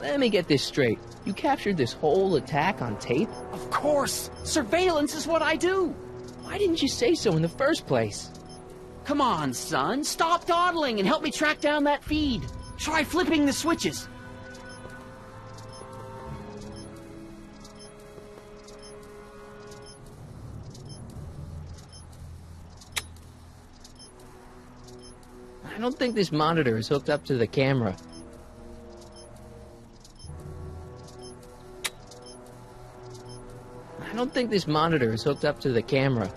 Let me get this straight. You captured this whole attack on tape? Of course! Surveillance is what I do! Why didn't you say so in the first place? Come on, son. Stop dawdling and help me track down that feed. Try flipping the switches. I don't think this monitor is hooked up to the camera. I don't think this monitor is hooked up to the camera.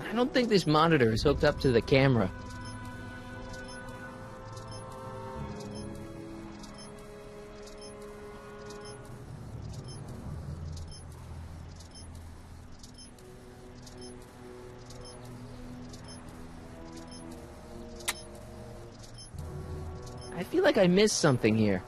I don't think this monitor is hooked up to the camera. I feel like I missed something here.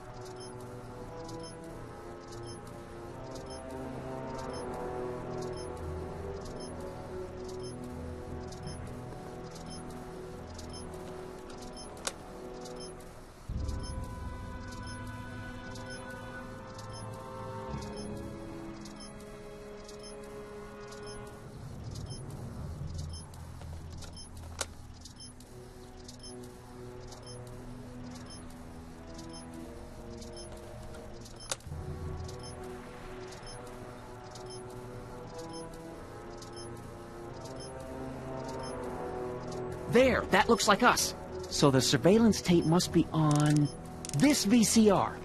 There, that looks like us. So the surveillance tape must be on this VCR.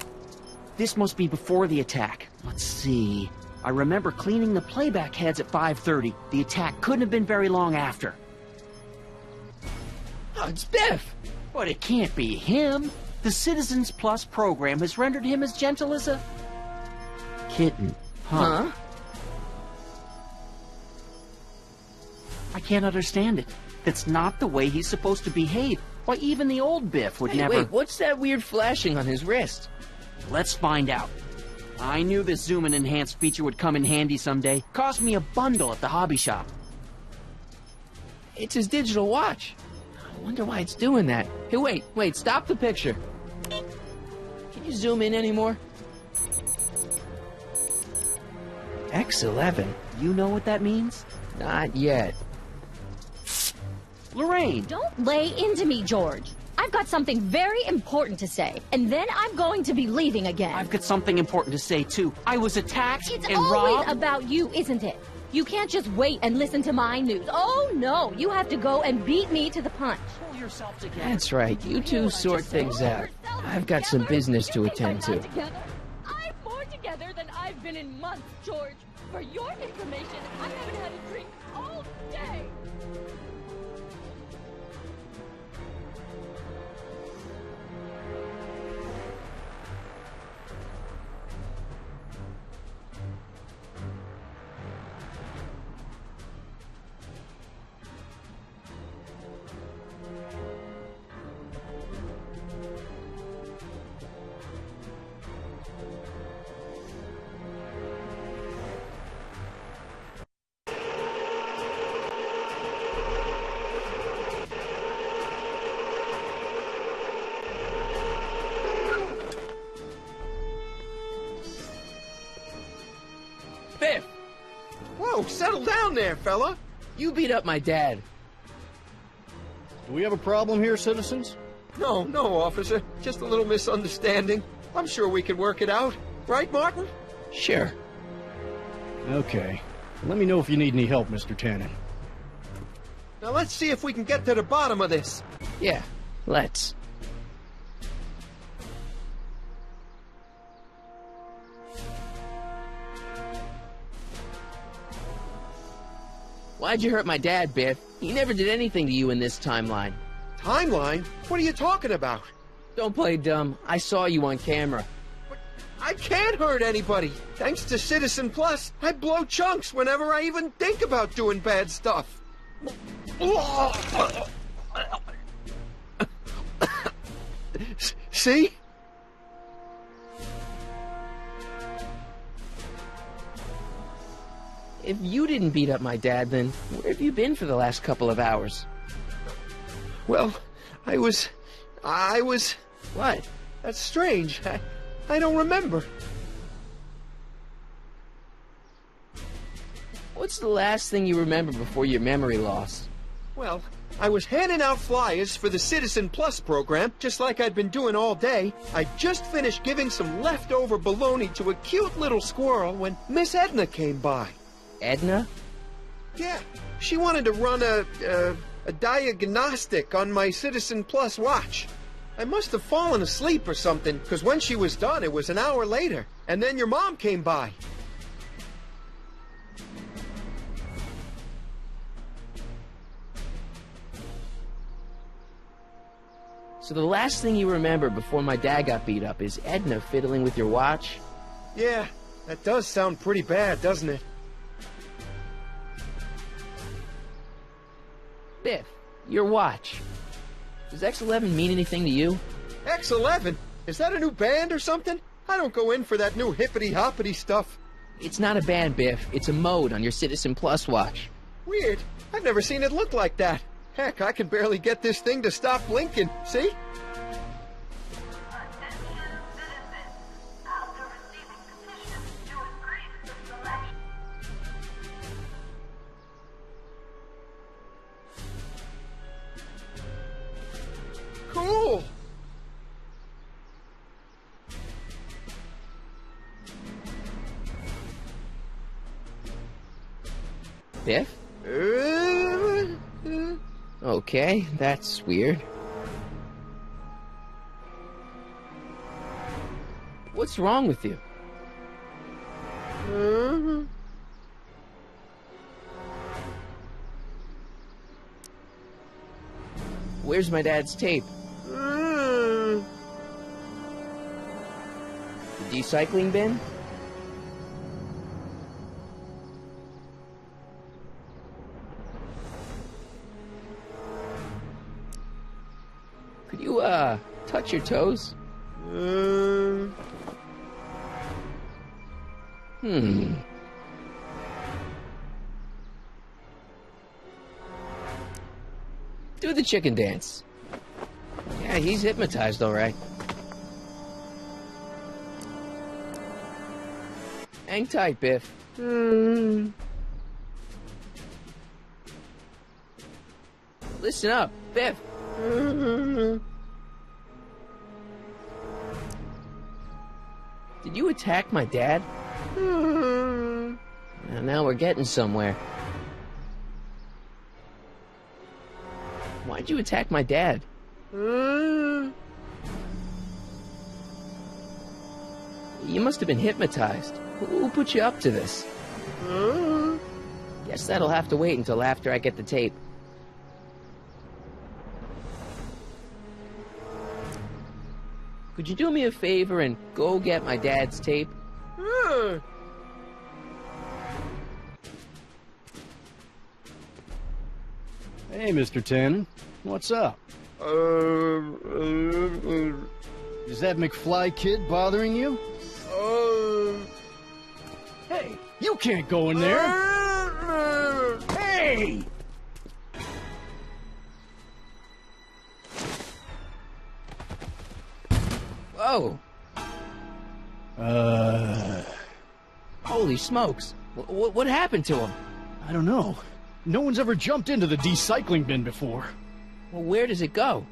This must be before the attack. Let's see. I remember cleaning the playback heads at 5:30. The attack couldn't have been very long after. Oh, it's Biff! But it can't be him. The Citizens Plus program has rendered him as gentle as a kitten. Huh? I can't understand it. That's not the way he's supposed to behave. Why, even the old Biff would never... Wait, what's that weird flashing on his wrist? Let's find out. I knew this zoom and enhance feature would come in handy someday. Cost me a bundle at the hobby shop. It's his digital watch. I wonder why it's doing that. Hey, wait, stop the picture. Can you zoom in anymore? X11. You know what that means? Not yet. Lorraine! Don't lay into me, George. I've got something very important to say, and then I'm going to be leaving again. I've got something important to say, too. I was attacked It's and always robbed. about you, isn't it? You can't just wait and listen to my news. Oh, no. You have to go and beat me to the punch. Pull yourself together. That's right. You two sort things out. I've got some business to attend to. I'm more together than I've been in months, George. For your information, I haven't had a drink all day. Biff! Whoa, settle down there, fella. You beat up my dad. Do we have a problem here, citizens? No, officer. Just a little misunderstanding. I'm sure we can work it out. Right, Martin? Sure. Okay. Let me know if you need any help, Mr. Tannen. Now let's see if we can get to the bottom of this. Yeah, let's. Why'd you hurt my dad, Biff? He never did anything to you in this timeline. Timeline? What are you talking about? Don't play dumb. I saw you on camera. But I can't hurt anybody. Thanks to Citizen Plus, I blow chunks whenever I even think about doing bad stuff. See? If you didn't beat up my dad, then where have you been for the last couple of hours? Well, I was... What? That's strange. I don't remember. What's the last thing you remember before your memory loss? Well, I was handing out flyers for the Citizen Plus program, just like I'd been doing all day. I just finished giving some leftover bologna to a cute little squirrel when Miss Edna came by. Edna? Yeah, she wanted to run a diagnostic on my Citizen Plus watch. I must have fallen asleep or something, because when she was done, it was an hour later. And then your mom came by. So the last thing you remember before my dad got beat up is Edna fiddling with your watch? Yeah, that does sound pretty bad, doesn't it? Biff, your watch. Does X11 mean anything to you? X11? Is that a new band or something? I don't go in for that new hippity-hoppity stuff. It's not a band, Biff. It's a mode on your Citizen Plus watch. Weird. I've never seen it look like that. Heck, I can barely get this thing to stop blinking. See? Cool! Biff? Okay, that's weird. What's wrong with you? Where's my dad's tape? The recycling bin? Could you, touch your toes? Do the chicken dance. Yeah, he's hypnotized, all right. Hang tight, Biff. Listen up, Biff. Did you attack my dad? Now we're getting somewhere. Why'd you attack my dad? You must have been hypnotized. Who put you up to this? Guess that'll have to wait until after I get the tape. Could you do me a favor and go get my dad's tape? Hey, Mr. Tannen. What's up? Is that McFly kid bothering you? Hey, you can't go in there! Hey! Whoa! Holy smokes! What happened to him? I don't know. No one's ever jumped into the recycling bin before. Well, where does it go?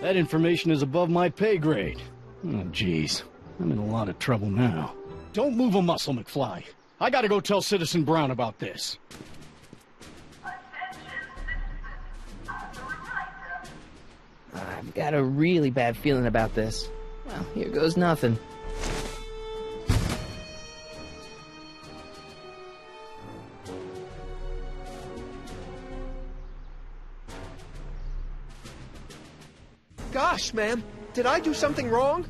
That information is above my pay grade. Oh, jeez. I'm in a lot of trouble now. Don't move a muscle, McFly. I gotta go tell Citizen Brown about this. I've got a really bad feeling about this. Well, here goes nothing. Gosh, ma'am, did I do something wrong?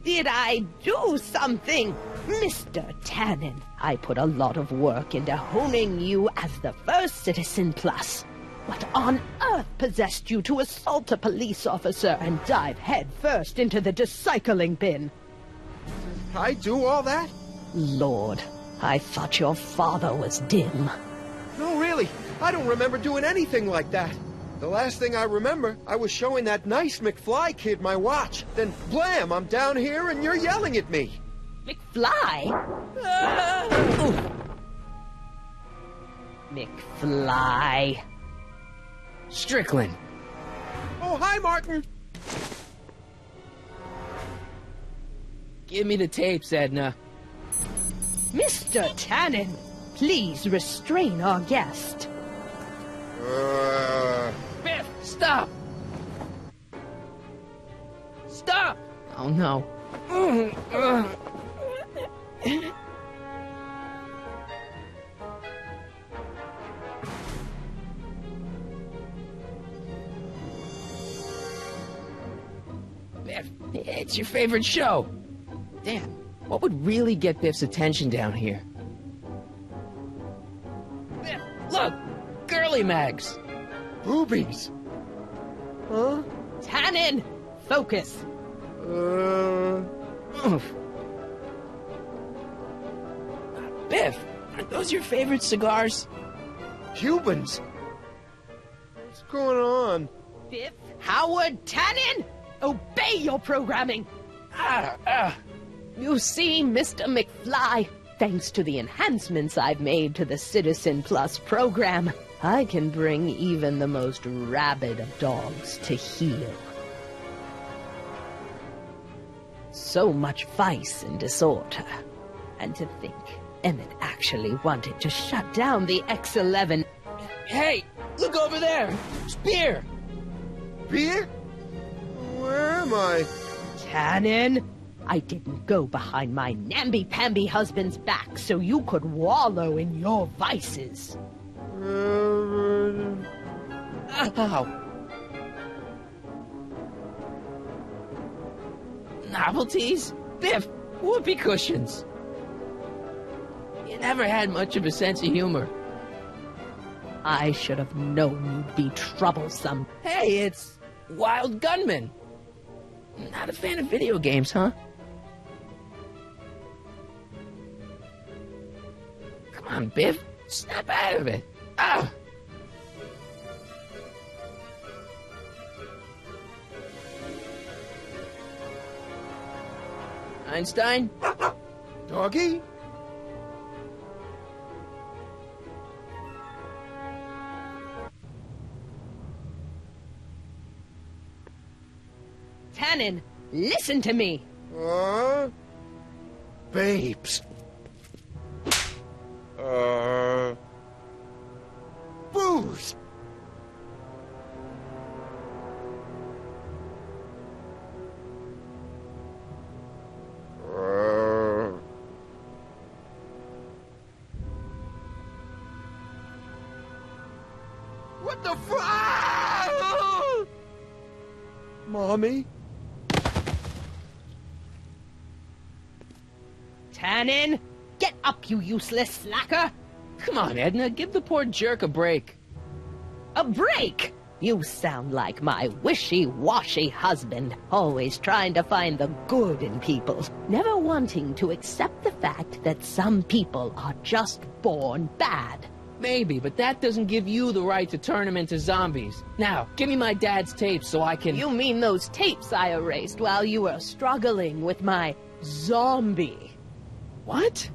Did I do something? Mr. Tannen, I put a lot of work into honing you as the first Citizen Plus. What on earth possessed you to assault a police officer and dive headfirst into the recycling bin? I do all that? Lord, I thought your father was dim. No, really, I don't remember doing anything like that. The last thing I remember, I was showing that nice McFly kid my watch. Then, blam, I'm down here and you're yelling at me. McFly? McFly. Strickland. Oh, hi, Martin. Give me the tapes, Edna. Mr. Tannen, please restrain our guest. Biff, stop! Stop! Oh, no. Biff, it's your favorite show. Damn, what would really get Biff's attention down here? Biff, look! Girly mags! Boobies. Huh? Tannen, focus. Oof. Biff, aren't those your favorite cigars? Cubans. What's going on? Biff Howard Tannen, obey your programming. You see, Mr. McFly, thanks to the enhancements I've made to the Citizen Plus program, I can bring even the most rabid of dogs to heel. So much vice and disorder. And to think Emmett actually wanted to shut down the X11. Hey, look over there! It's beer! Beer? Where am I? Tannen, I didn't go behind my namby-pamby husband's back so you could wallow in your vices. Ow. Novelties? Biff, whoopee cushions. You never had much of a sense of humor. I should have known you'd be troublesome. Hey, it's Wild Gunman. Not a fan of video games, huh? Come on, Biff. Snap out of it. Ah! Einstein? Doggy? Tannen, listen to me. Babes. Booze. What the fuck? Mommy? Tannen, get up, you useless slacker. Come on, Edna, give the poor jerk a break. A break? You sound like my wishy-washy husband, always trying to find the good in people, never wanting to accept the fact that some people are just born bad. Maybe, but that doesn't give you the right to turn them into zombies. Now, give me my dad's tapes so I can... You mean those tapes I erased while you were struggling with my zombie? What?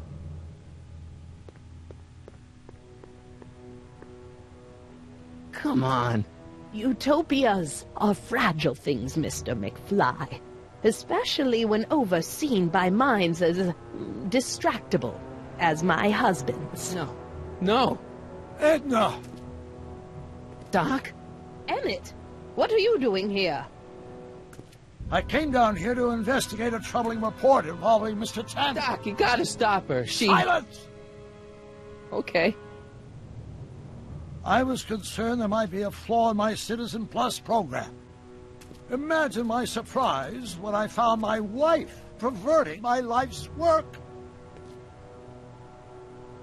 Come on. Utopias are fragile things, Mr. McFly. Especially when overseen by minds as distractible as my husband's. No. No. Edna! Doc? Emmett, what are you doing here? I came down here to investigate a troubling report involving Mr. Tannen. Doc, you gotta stop her. She... Silence! Okay. I was concerned there might be a flaw in my Citizen Plus program. Imagine my surprise when I found my wife perverting my life's work.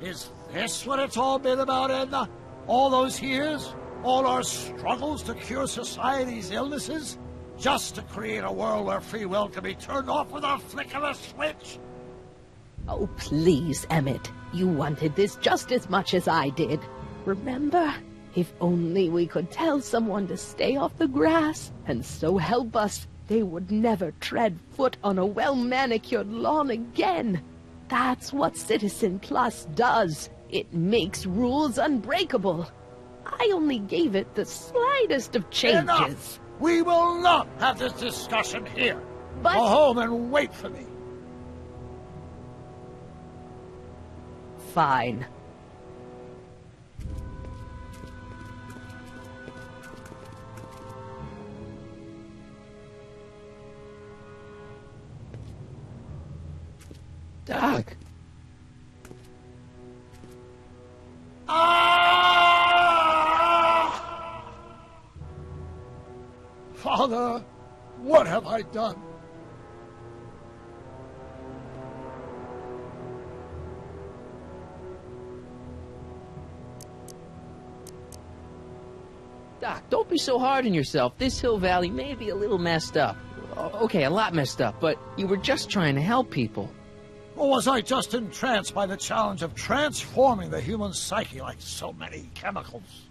Is this what it's all been about, Edna? All those years? All our struggles to cure society's illnesses? Just to create a world where free will can be turned off with a flick of a switch? Oh, please, Emmett. You wanted this just as much as I did. Remember? If only we could tell someone to stay off the grass, and so help us, they would never tread foot on a well-manicured lawn again. That's what Citizen Plus does. It makes rules unbreakable. I only gave it the slightest of changes. Enough! We will not have this discussion here. But... Go home and wait for me. Fine. Doc. Ah! Father, what have I done? Doc, don't be so hard on yourself. This hill valley may be a little messed up. Okay, a lot messed up, but you were just trying to help people. Or was I just entranced by the challenge of transforming the human psyche like so many chemicals?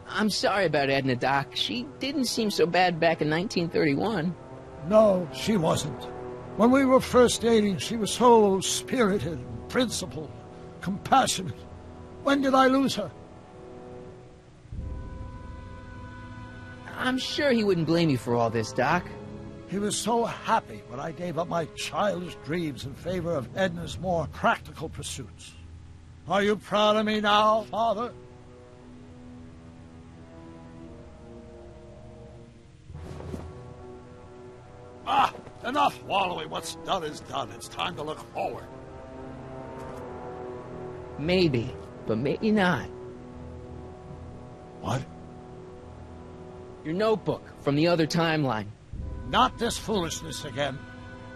I'm sorry about Edna, Doc. She didn't seem so bad back in 1931. No, she wasn't. When we were first dating, she was so spirited, principled, compassionate. When did I lose her? I'm sure he wouldn't blame you for all this, Doc. He was so happy when I gave up my childish dreams in favor of Edna's more practical pursuits. Are you proud of me now, Father? Ah, enough wallowing. What's done is done. It's time to look forward. Maybe, but maybe not. What? Your notebook from the other timeline. Not this foolishness again.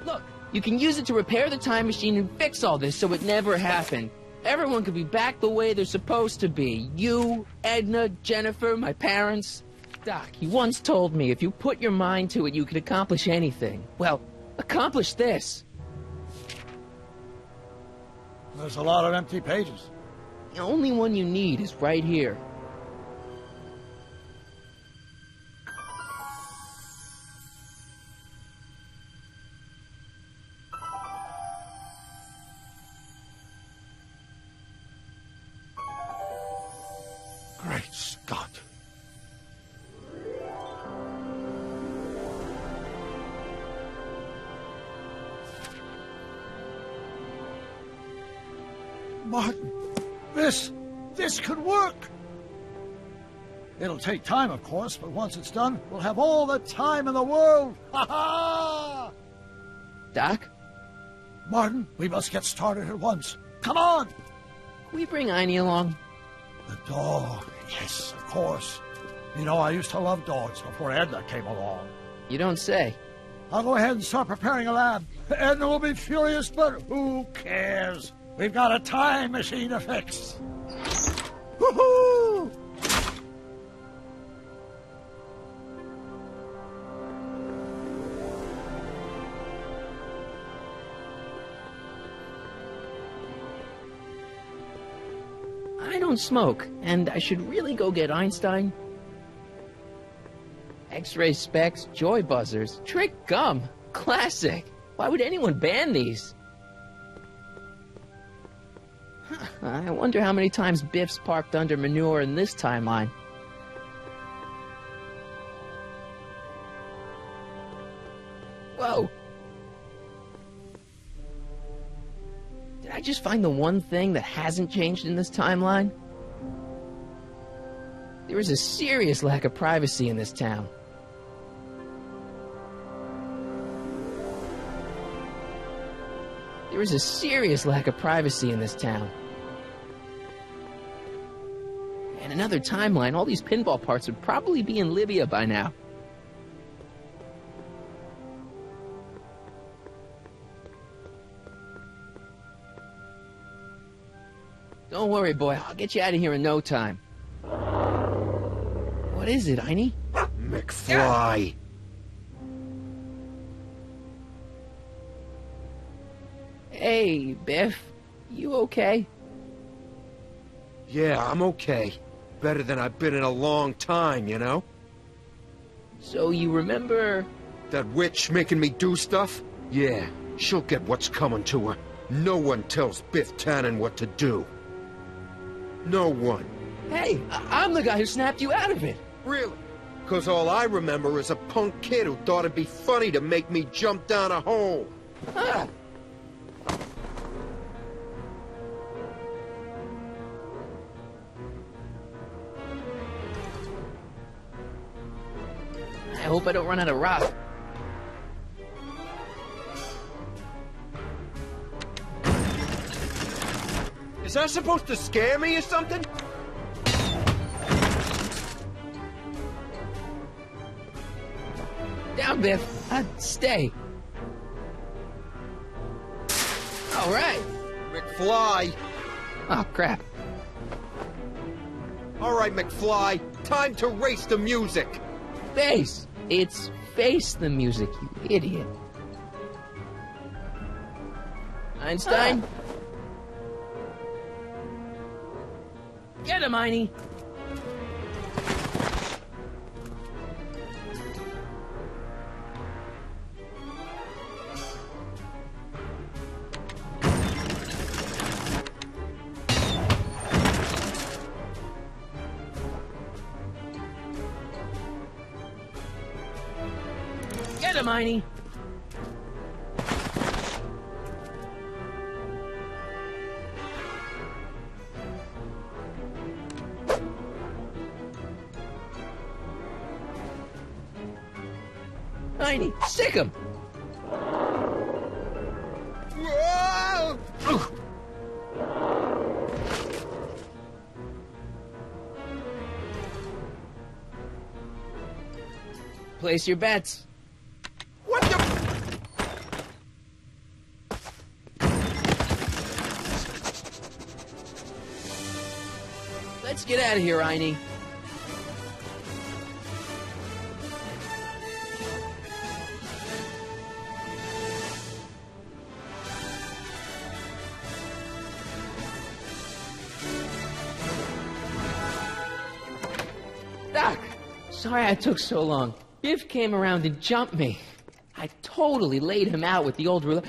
Look, you can use it to repair the time machine and fix all this so it never happened. Everyone could be back the way they're supposed to be. You, Edna, Jennifer, my parents. Doc, you once told me if you put your mind to it, you could accomplish anything. Well, accomplish this. There's a lot of empty pages. The only one you need is right here. Great Scott. Martin, this could work. It'll take time, of course, but once it's done, we'll have all the time in the world. Ha ha! Doc? Martin, we must get started at once. Come on! Can we bring Iney along? The dog, yes, of course. You know, I used to love dogs before Edna came along. You don't say. I'll go ahead and start preparing a lab. Edna will be furious, but who cares? We've got a time machine to fix. Woohoo! I don't smoke, and I should really go get Einstein. X-ray specs, joy buzzers, trick gum. Classic. Why would anyone ban these? I wonder how many times Biff's parked under manure in this timeline. Whoa! Did I just find the one thing that hasn't changed in this timeline? There is a serious lack of privacy in this town. There is a serious lack of privacy in this town. In another timeline, all these pinball parts would probably be in Libya by now. Don't worry, boy. I'll get you out of here in no time. What is it, Iney? McFly. Hey, Biff. You okay? Yeah, I'm okay. Better than I've been in a long time, you know? So you remember... That witch making me do stuff? Yeah, she'll get what's coming to her. No one tells Biff Tannen what to do. No one. Hey, I'm the guy who snapped you out of it. Really? Because all I remember is a punk kid who thought it'd be funny to make me jump down a hole. Huh. I hope I don't run out of rock. Is that supposed to scare me or something? Down, Biff. Stay. All right. McFly. Oh, crap. All right, McFly. Time to race the music. Face. It's face the music, you idiot. Einstein? Get him, Einie. Get him, Einie. Einie, stick him! Whoa! Place your bets. What the... Let's get out of here, Einie. Doc! Sorry I took so long. Biff came around and jumped me. I totally laid him out with the old ruler.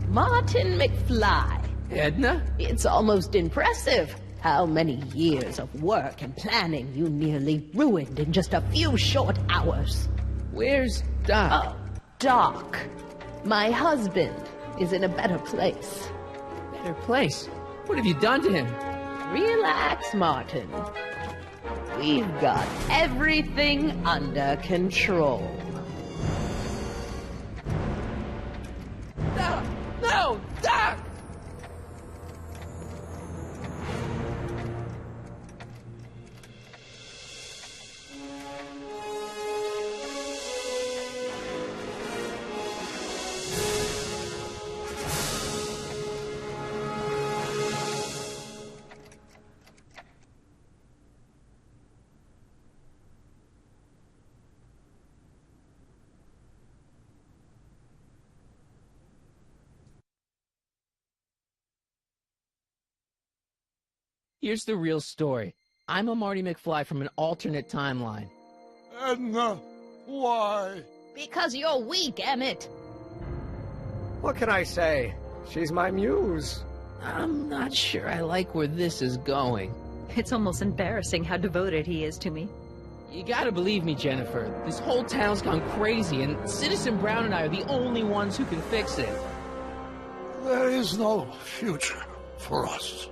Martin McFly. Edna? It's almost impressive how many years of work and planning you nearly ruined in just a few short hours. Where's Doc? Oh, Doc. My husband is in a better place. Better place. What have you done to him? Relax, Martin. We've got everything under control. No! No! Doc! Here's the real story. I'm a Marty McFly from an alternate timeline. Edna, why? Because you're weak, Emmett. What can I say? She's my muse. I'm not sure I like where this is going. It's almost embarrassing how devoted he is to me. You gotta believe me, Jennifer. This whole town's gone crazy, and Citizen Brown and I are the only ones who can fix it. There is no future for us.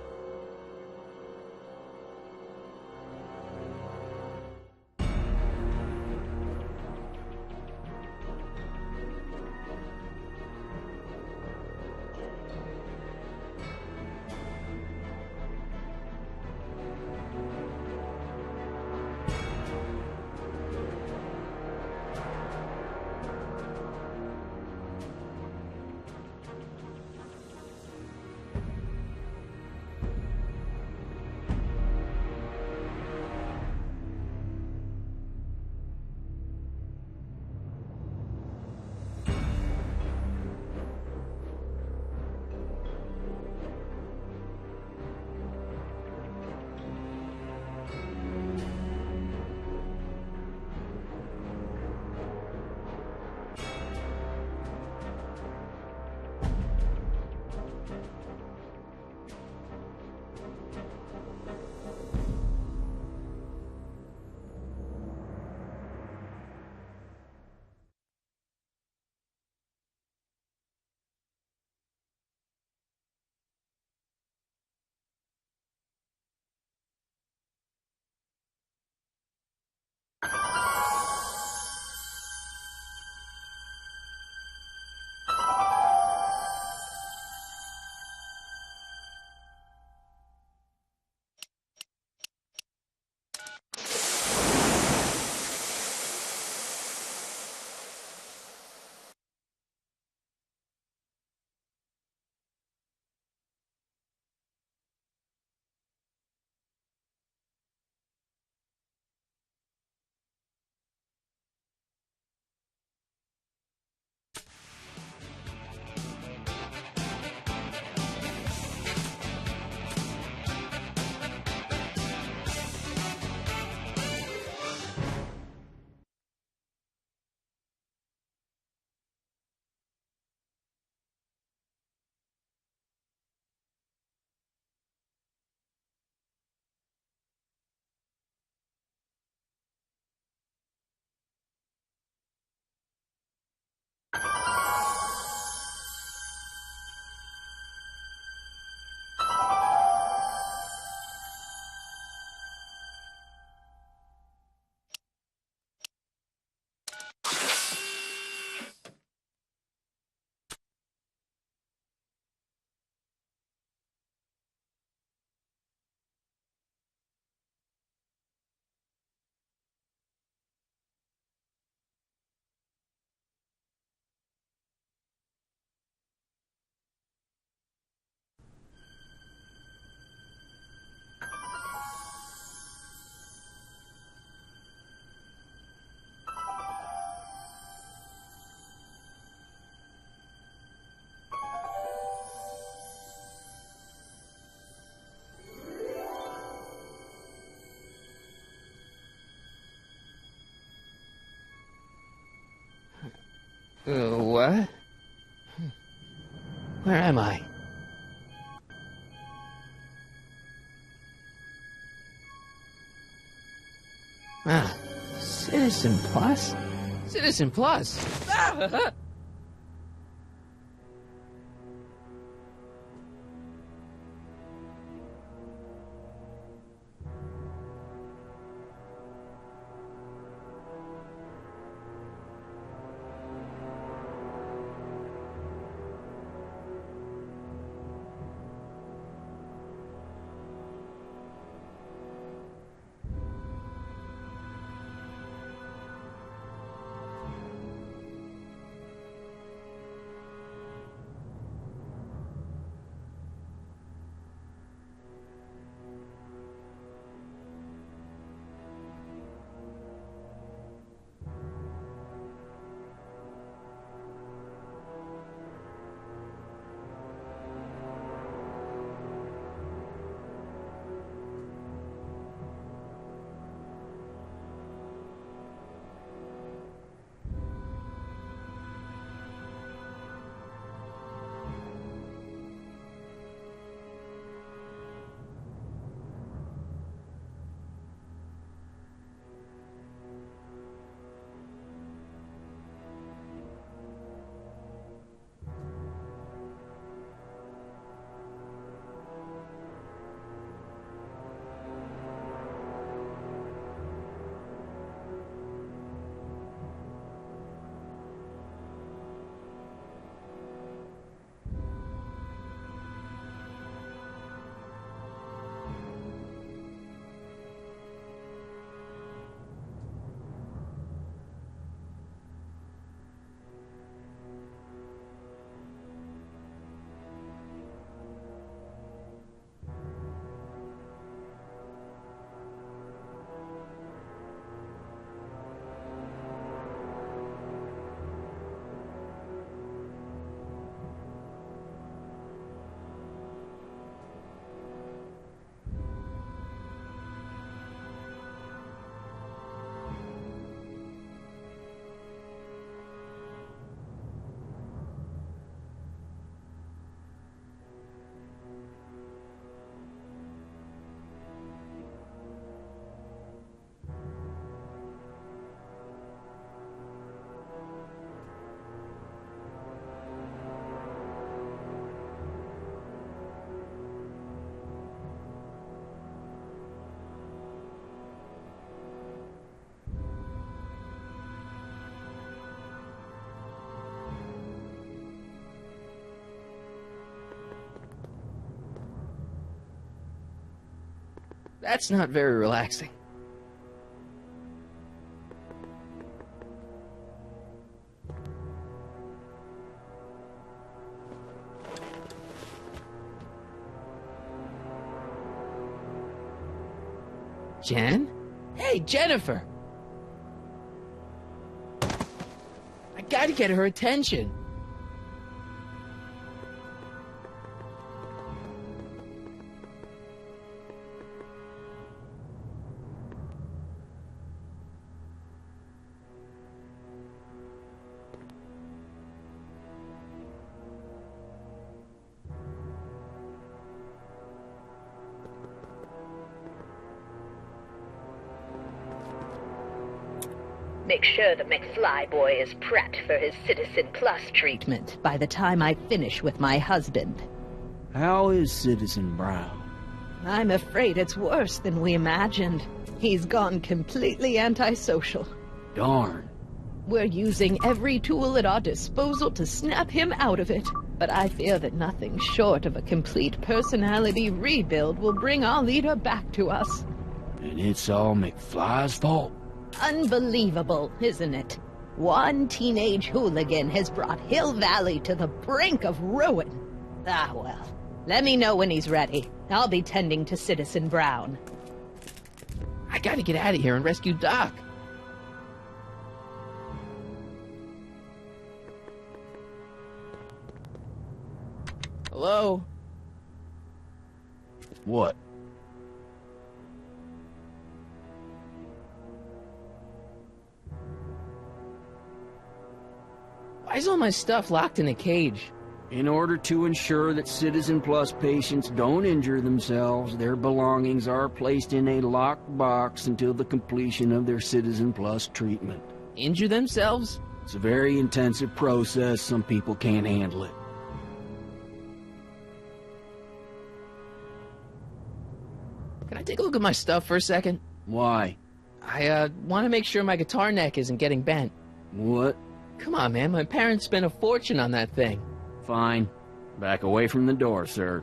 What? Where am I? Ah, Citizen Plus? Citizen Plus? Ah! That's not very relaxing. Jen? Hey, Jennifer! I gotta get her attention. Make sure the McFly boy is prepped for his Citizen Plus treatment by the time I finish with my husband. How is Citizen Brown? I'm afraid it's worse than we imagined. He's gone completely antisocial. Darn. We're using every tool at our disposal to snap him out of it. But I fear that nothing short of a complete personality rebuild will bring our leader back to us. And it's all McFly's fault? Unbelievable, isn't it? One teenage hooligan has brought Hill Valley to the brink of ruin. Ah, well. Let me know when he's ready. I'll be tending to Citizen Brown. I gotta get out of here and rescue Doc. Hello? What? Why is all my stuff locked in a cage? In order to ensure that Citizen Plus patients don't injure themselves, their belongings are placed in a locked box until the completion of their Citizen Plus treatment. Injure themselves? It's a very intensive process. Some people can't handle it. Can I take a look at my stuff for a second? Why? I want to make sure my guitar neck isn't getting bent. What? Come on, man. My parents spent a fortune on that thing. Fine. Back away from the door, sir.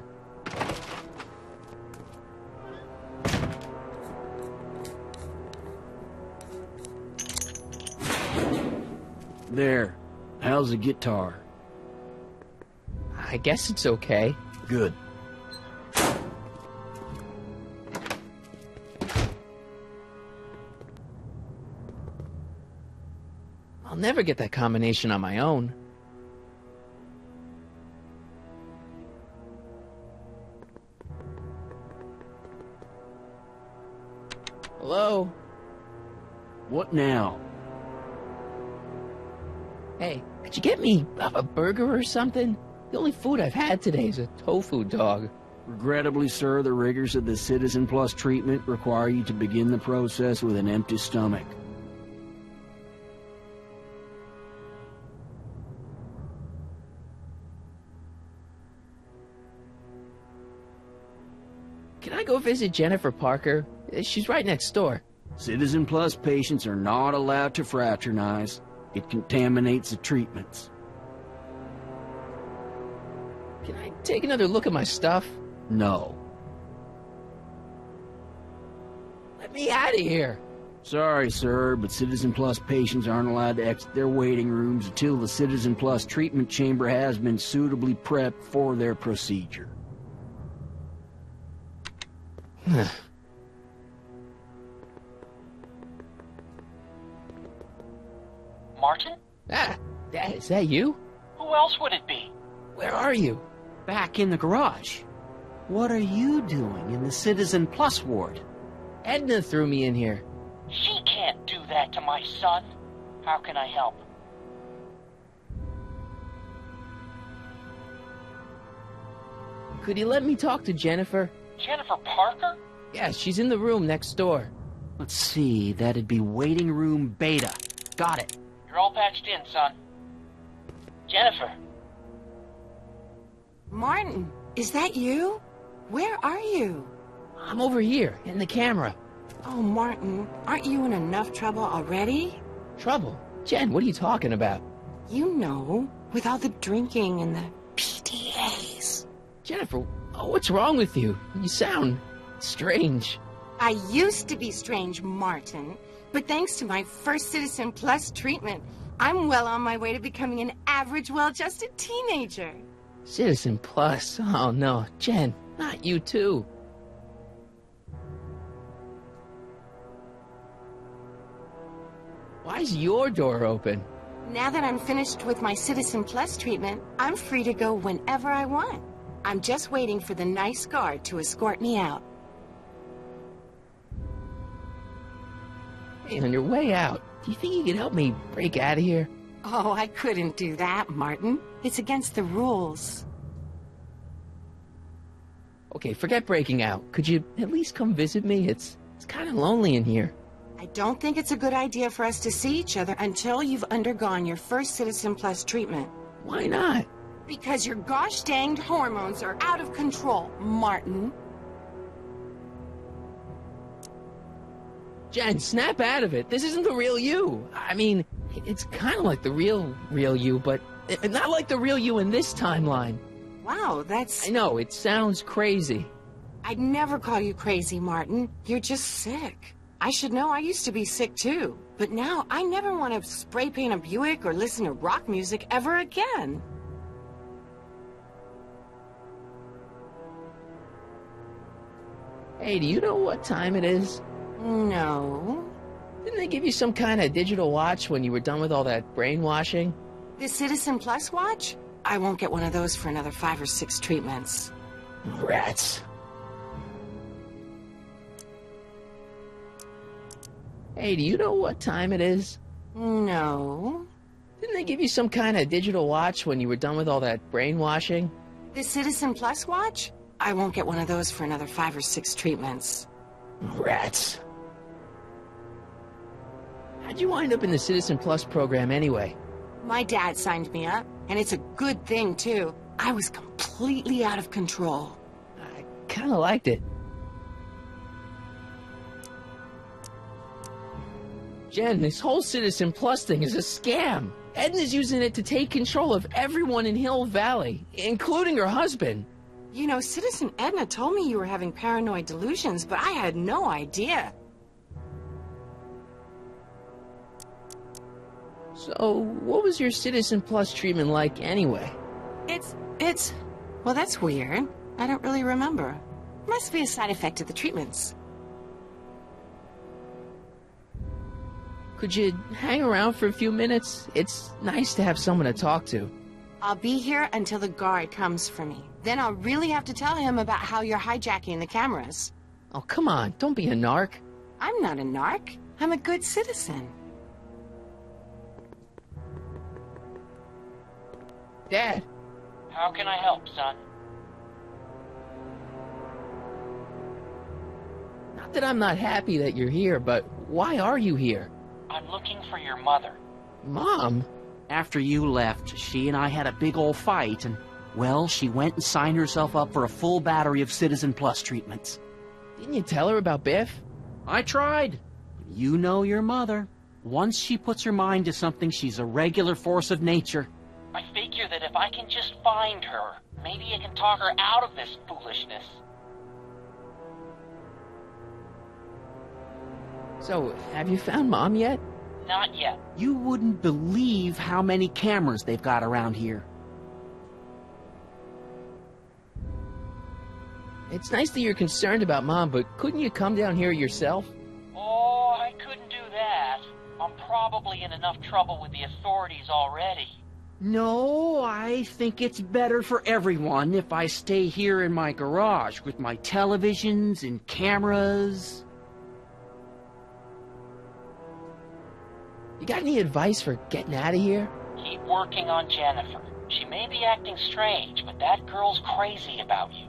There. How's the guitar? I guess it's okay. Good. I'll never get that combination on my own. Hello? What now? Hey, could you get me a burger or something? The only food I've had today is a tofu dog. Regrettably, sir, the rigors of the Citizen Plus treatment require you to begin the process with an empty stomach. Can I go visit Jennifer Parker? She's right next door. Citizen Plus patients are not allowed to fraternize. It contaminates the treatments. Can I take another look at my stuff? No. Let me out of here. Sorry, sir, but Citizen Plus patients aren't allowed to exit their waiting rooms until the Citizen Plus treatment chamber has been suitably prepped for their procedure. Martin? Is that you? Who else would it be? Where are you? Back in the garage. What are you doing in the Citizen Plus ward? Edna threw me in here. She can't do that to my son. How can I help? Could you let me talk to Jennifer? Jennifer Parker? Yeah, she's in the room next door. Let's see, that'd be waiting room beta. Got it. You're all patched in, son. Jennifer. Martin, is that you? Where are you? I'm over here, in the camera. Oh, Martin, aren't you in enough trouble already? Trouble? Jen, what are you talking about? You know, with all the drinking and the PDAs. Jennifer, what's wrong with you? You sound strange. I used to be strange, Martin, but thanks to my first Citizen Plus treatment, I'm well on my way to becoming an average, well-adjusted teenager. Citizen Plus? Oh no, Jen, not you too. Why's your door open? Now that I'm finished with my Citizen Plus treatment, I'm free to go whenever I want. I'm just waiting for the nice guard to escort me out. Hey, on your way out, do you think you could help me break out of here? Oh, I couldn't do that, Martin. It's against the rules. Okay, forget breaking out. Could you at least come visit me? It's kind of lonely in here. I don't think it's a good idea for us to see each other until you've undergone your first Citizen Plus treatment. Why not? Because your gosh danged hormones are out of control, Martin. Jen, snap out of it. This isn't the real you. I mean, it's kind of like the real you, but not like the real you in this timeline. Wow, that's... I know, it sounds crazy. I'd never call you crazy, Martin. You're just sick. I should know I used to be sick too. But now I never want to spray paint a Buick or listen to rock music ever again. Hey, do you know what time it is? No. Didn't they give you some kind of digital watch when you were done with all that brainwashing? The Citizen Plus watch? I won't get one of those for another 5 or 6 treatments. Rats. Hey, do you know what time it is? No. Didn't they give you some kind of digital watch when you were done with all that brainwashing? The Citizen Plus watch? I won't get one of those for another 5 or 6 treatments. Rats. How'd you wind up in the Citizen Plus program anyway? My dad signed me up, and it's a good thing, too. I was completely out of control. I kind of liked it. Jen, this whole Citizen Plus thing is a scam. Edna's using it to take control of everyone in Hill Valley, including her husband. You know, Citizen Edna told me you were having paranoid delusions, but I had no idea. So, what was your Citizen Plus treatment like anyway? Well, that's weird. I don't really remember. Must be a side effect of the treatments. Could you hang around for a few minutes? It's nice to have someone to talk to. I'll be here until the guard comes for me. Then I'll really have to tell him about how you're hijacking the cameras. Oh, come on, don't be a narc. I'm not a narc. I'm a good citizen. Dad. How can I help, son? Not that I'm not happy that you're here, but why are you here? I'm looking for your mother. Mom? After you left, she and I had a big old fight, and, well, she went and signed herself up for a full battery of Citizen Plus treatments. Didn't you tell her about Biff? I tried. You know your mother. Once she puts her mind to something, she's a regular force of nature. I figure that if I can just find her, maybe I can talk her out of this foolishness. So, have you found Mom yet? Not yet. You wouldn't believe how many cameras they've got around here. It's nice that you're concerned about Mom, but couldn't you come down here yourself? Oh, I couldn't do that. I'm probably in enough trouble with the authorities already. No, I think it's better for everyone if I stay here in my garage with my televisions and cameras. You got any advice for getting out of here? Keep working on Jennifer. She may be acting strange, but that girl's crazy about you.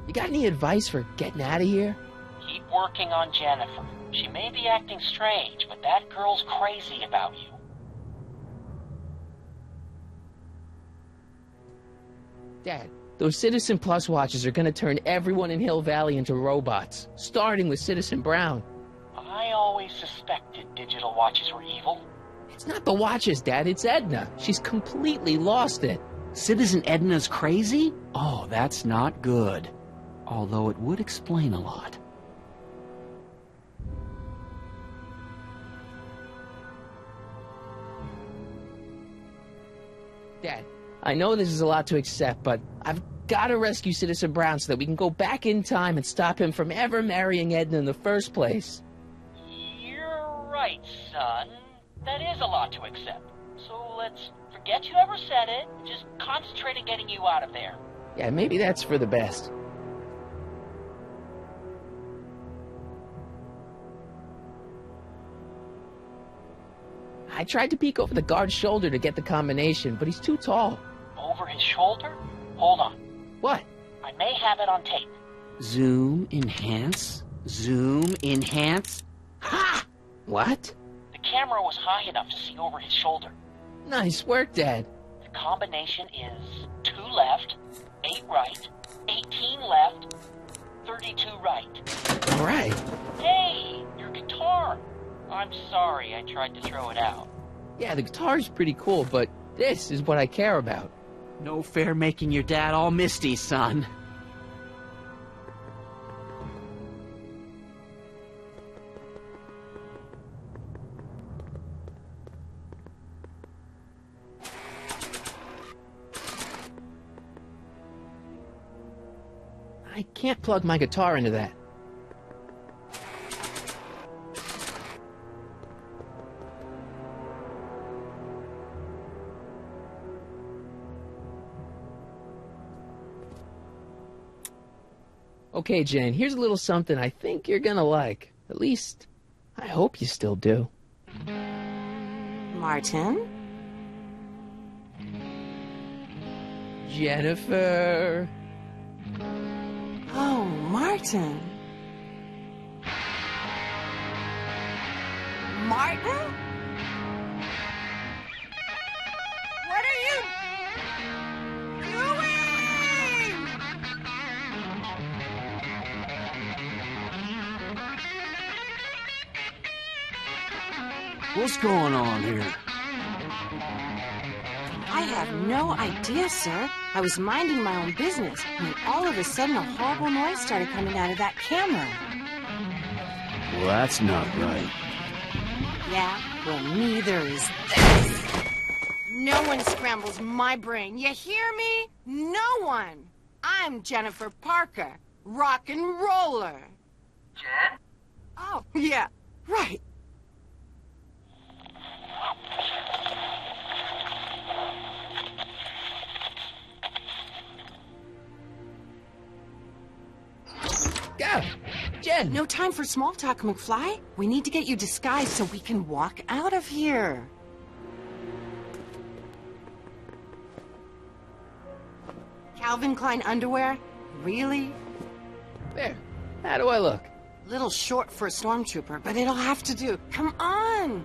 You got any advice for getting out of here? Keep working on Jennifer. She may be acting strange, but that girl's crazy about you. Dad, those Citizen Plus watches are gonna turn everyone in Hill Valley into robots, starting with Citizen Brown. I always suspected digital watches were evil. It's not the watches, Dad, it's Edna. She's completely lost it. Citizen Edna's crazy? Oh, that's not good. Although it would explain a lot. Dad, I know this is a lot to accept, but I've got to rescue Citizen Brown so that we can go back in time and stop him from ever marrying Edna in the first place. You're right, son. That is a lot to accept. So let's forget you ever said it. Just concentrate on getting you out of there. Yeah, maybe that's for the best. I tried to peek over the guard's shoulder to get the combination, but he's too tall. Over his shoulder? Hold on. What? I may have it on tape. Zoom, enhance, zoom, enhance. Ha! What? The camera was high enough to see over his shoulder. Nice work, Dad. The combination is 2 left, 8 right, 18 left, 32 right. All right. Hey, your guitar. I'm sorry I tried to throw it out. Yeah, the guitar's pretty cool, but this is what I care about. No fair making your dad all misty, son. I can't plug my guitar into that. Okay, Jen, here's a little something I think you're gonna like. At least, I hope you still do. Martin? Jennifer. Oh, Martin. Martin? What are you doing? What's going on here? I have no idea, sir. I was minding my own business when all of a sudden a horrible noise started coming out of that camera. Well, that's not right. Yeah, well, neither is this. No one scrambles my brain. You hear me? No one. I'm Jennifer Parker, rock and roller. Jen? Oh, yeah, right. Go! Jen! No time for small talk, McFly. We need to get you disguised so we can walk out of here. Calvin Klein underwear? Really? There. How do I look? Little short for a stormtrooper, but it'll have to do. Come on!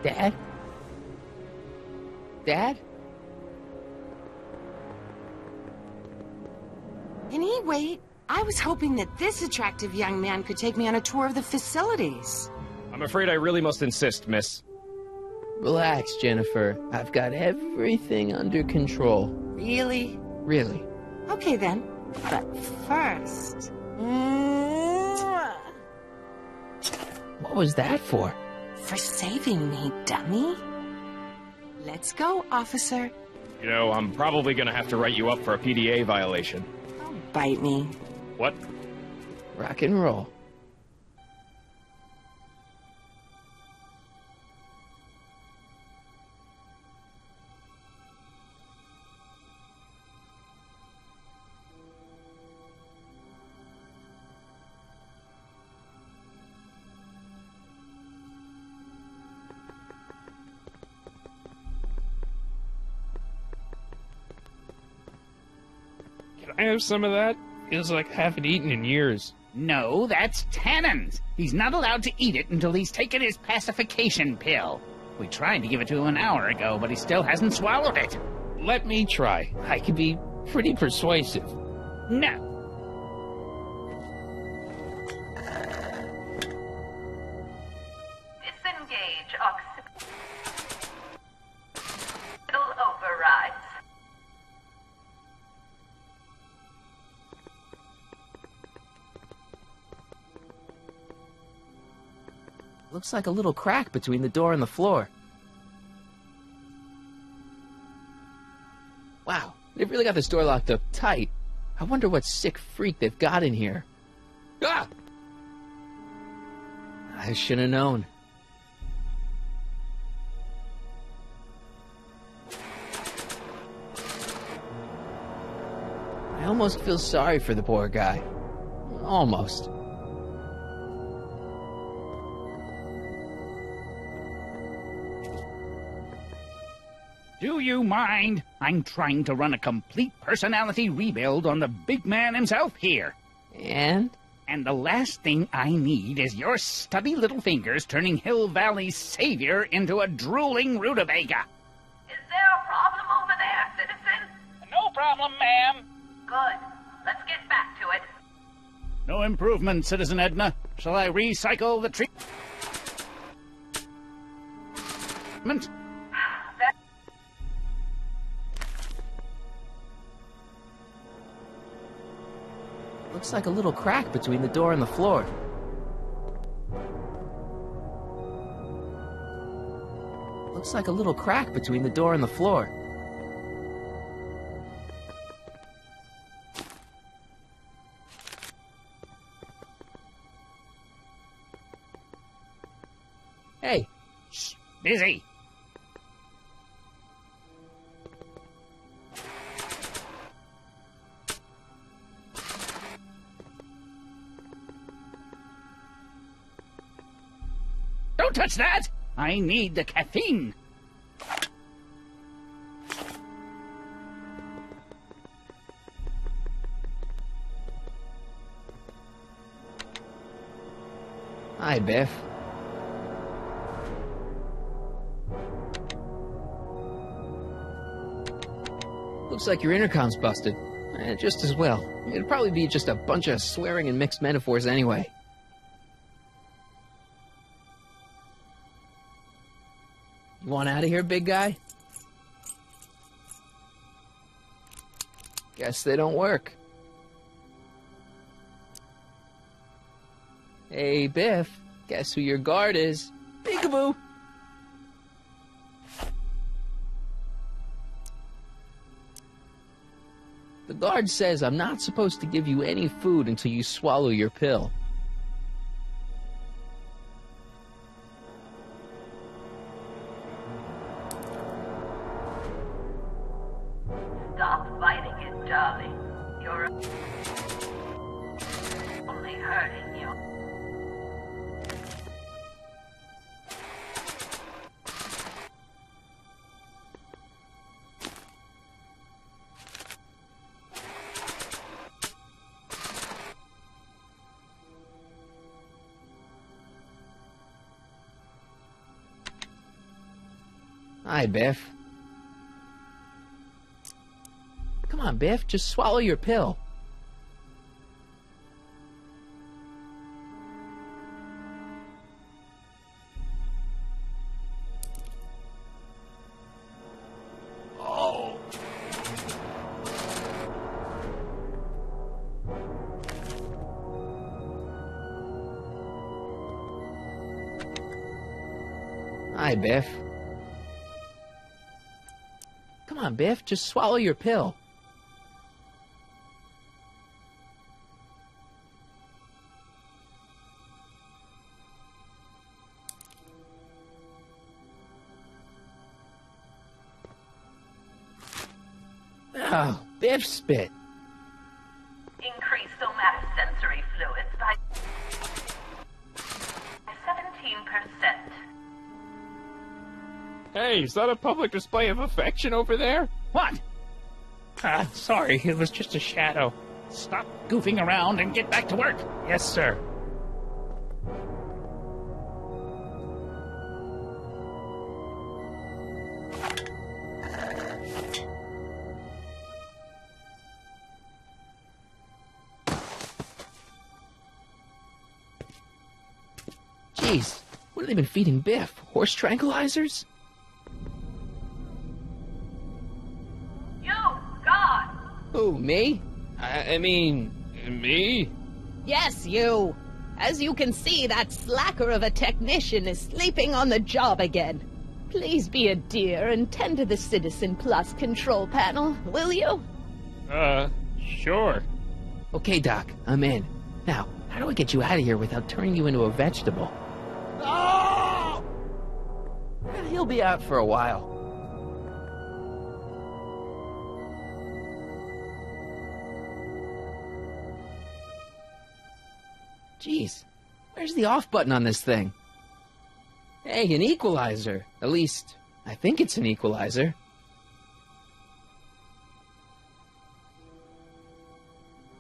Dad? Dad? Can he wait? I was hoping that this attractive young man could take me on a tour of the facilities. I'm afraid I really must insist, miss. Relax, Jennifer. I've got everything under control. Really? Really. Okay then. But first... Mwah! What was that for? For saving me, dummy. Let's go, officer. You know, I'm probably gonna have to write you up for a PDA violation. Don't bite me. What? Rock and roll. I have some of that? Feels like I haven't eaten in years. No, that's tannins. He's not allowed to eat it until he's taken his pacification pill. We tried to give it to him an hour ago, but he still hasn't swallowed it. Let me try. I can be pretty persuasive. No. Disengage occipital overrides. Looks like a little crack between the door and the floor. Wow, they've really got this door locked up tight. I wonder what sick freak they've got in here. Ah! I should have known. I almost feel sorry for the poor guy. Almost. Do you mind? I'm trying to run a complete personality rebuild on the big man himself here. And? And the last thing I need is your stubby little fingers turning Hill Valley's savior into a drooling rutabaga. Is there a problem over there, citizen? No problem, ma'am. Good. Let's get back to it. No improvement, Citizen Edna. Shall I recycle the treatment? Looks like a little crack between the door and the floor. Looks like a little crack between the door and the floor. Hey. Shh. Busy. Don't touch that! I need the caffeine. Hi, Biff. Looks like your intercom's busted. Just as well. It'd probably be just a bunch of swearing and mixed metaphors anyway. You want out of here, big guy? Guess they don't work. Hey, Biff. Guess who your guard is? Peekaboo! The guard says I'm not supposed to give you any food until you swallow your pill. Stop fighting it, darling. You're only hurting you. Hi, Biff. Come on, Biff, just swallow your pill. Oh. Hi, Biff. Come on, Biff, just swallow your pill. Oh, Biff spit. Increase somatosensory fluids by 17%. Hey, is that a public display of affection over there? What? Sorry, it was just a shadow. Stop goofing around and get back to work. Yes, sir. Jeez, what have they been feeding Biff? Horse tranquilizers? You, God! Who, me? I mean, me? Yes, you. As you can see, that slacker of a technician is sleeping on the job again. Please be a dear and tend to the Citizen Plus control panel, will you? Sure. Okay, Doc, I'm in. Now, how do I get you out of here without turning you into a vegetable? No! He'll be out for a while. Jeez, where's the off button on this thing? Hey, an equalizer. At least, I think it's an equalizer.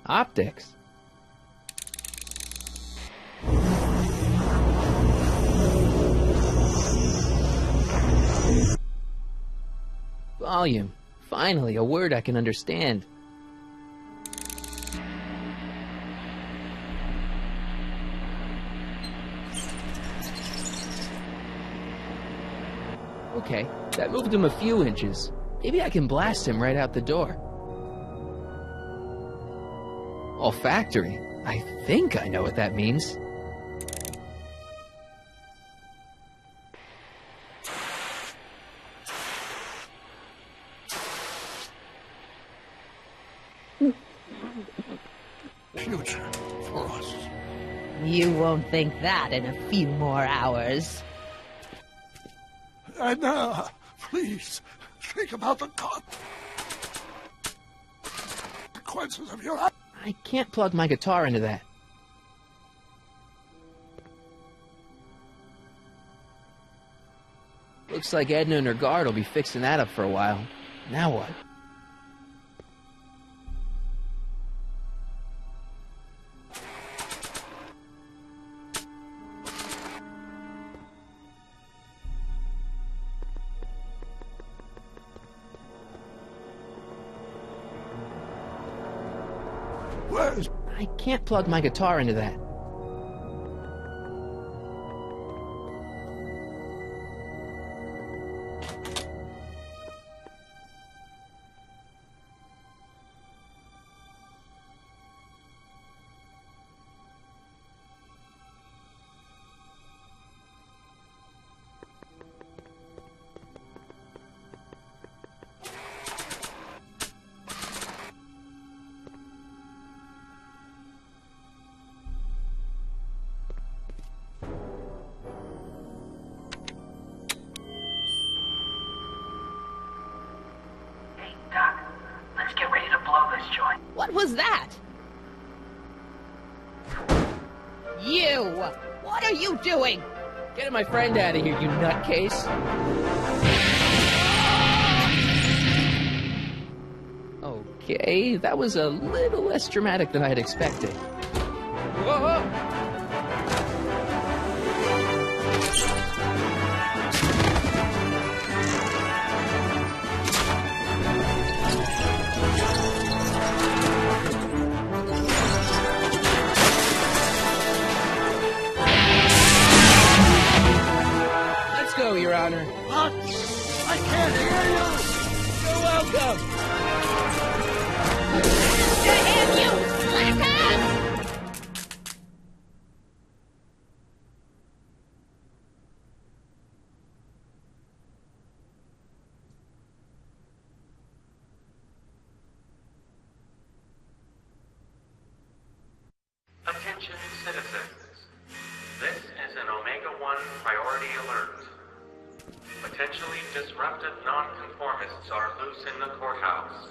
Optics. Volume. Finally, a word I can understand. Okay, that moved him a few inches. Maybe I can blast him right out the door. Olfactory. I think I know what that means. Future for us. You won't think that in a few more hours. And, please, think about the consequences of your... I can't plug my guitar into that. Looks like Edna and her guard will be fixing that up for a while. Now what? I can't plug my guitar into that. What was that? You! What are you doing? Getting my friend out of here, you nutcase. Okay, that was a little less dramatic than I had expected. Whoa! Your Honor. What? I can't hear you! You're welcome! Damn you! Slacker! Attention citizens. This is an Omega-1 priority alert. Potentially disruptive nonconformists are loose in the courthouse.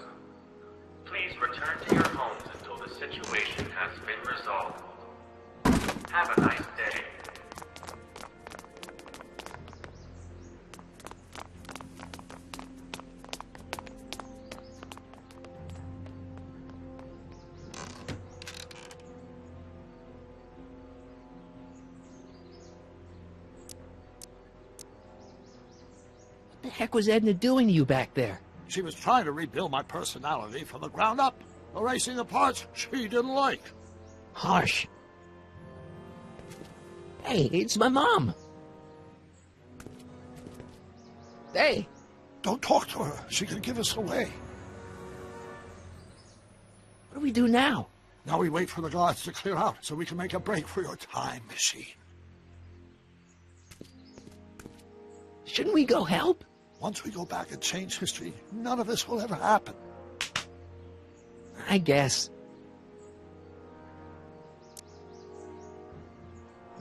Please return to your homes until the situation has been resolved. Have a nice day. What the heck was Edna doing to you back there? She was trying to rebuild my personality from the ground up, erasing the parts she didn't like. Harsh. Hey, it's my mom. Hey. Don't talk to her. She could give us away. What do we do now? Now we wait for the guards to clear out so we can make a break for your time machine. Shouldn't we go help? Once we go back and change history, none of this will ever happen. I guess.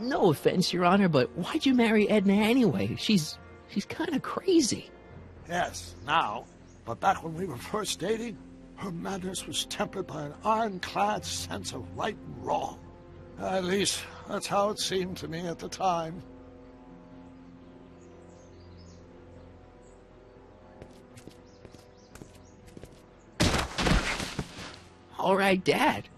No offense, Your Honor, but why'd you marry Edna anyway? She's kind of crazy. Yes, now. But back when we were first dating, her madness was tempered by an ironclad sense of right and wrong. At least, that's how it seemed to me at the time. All right, Dad.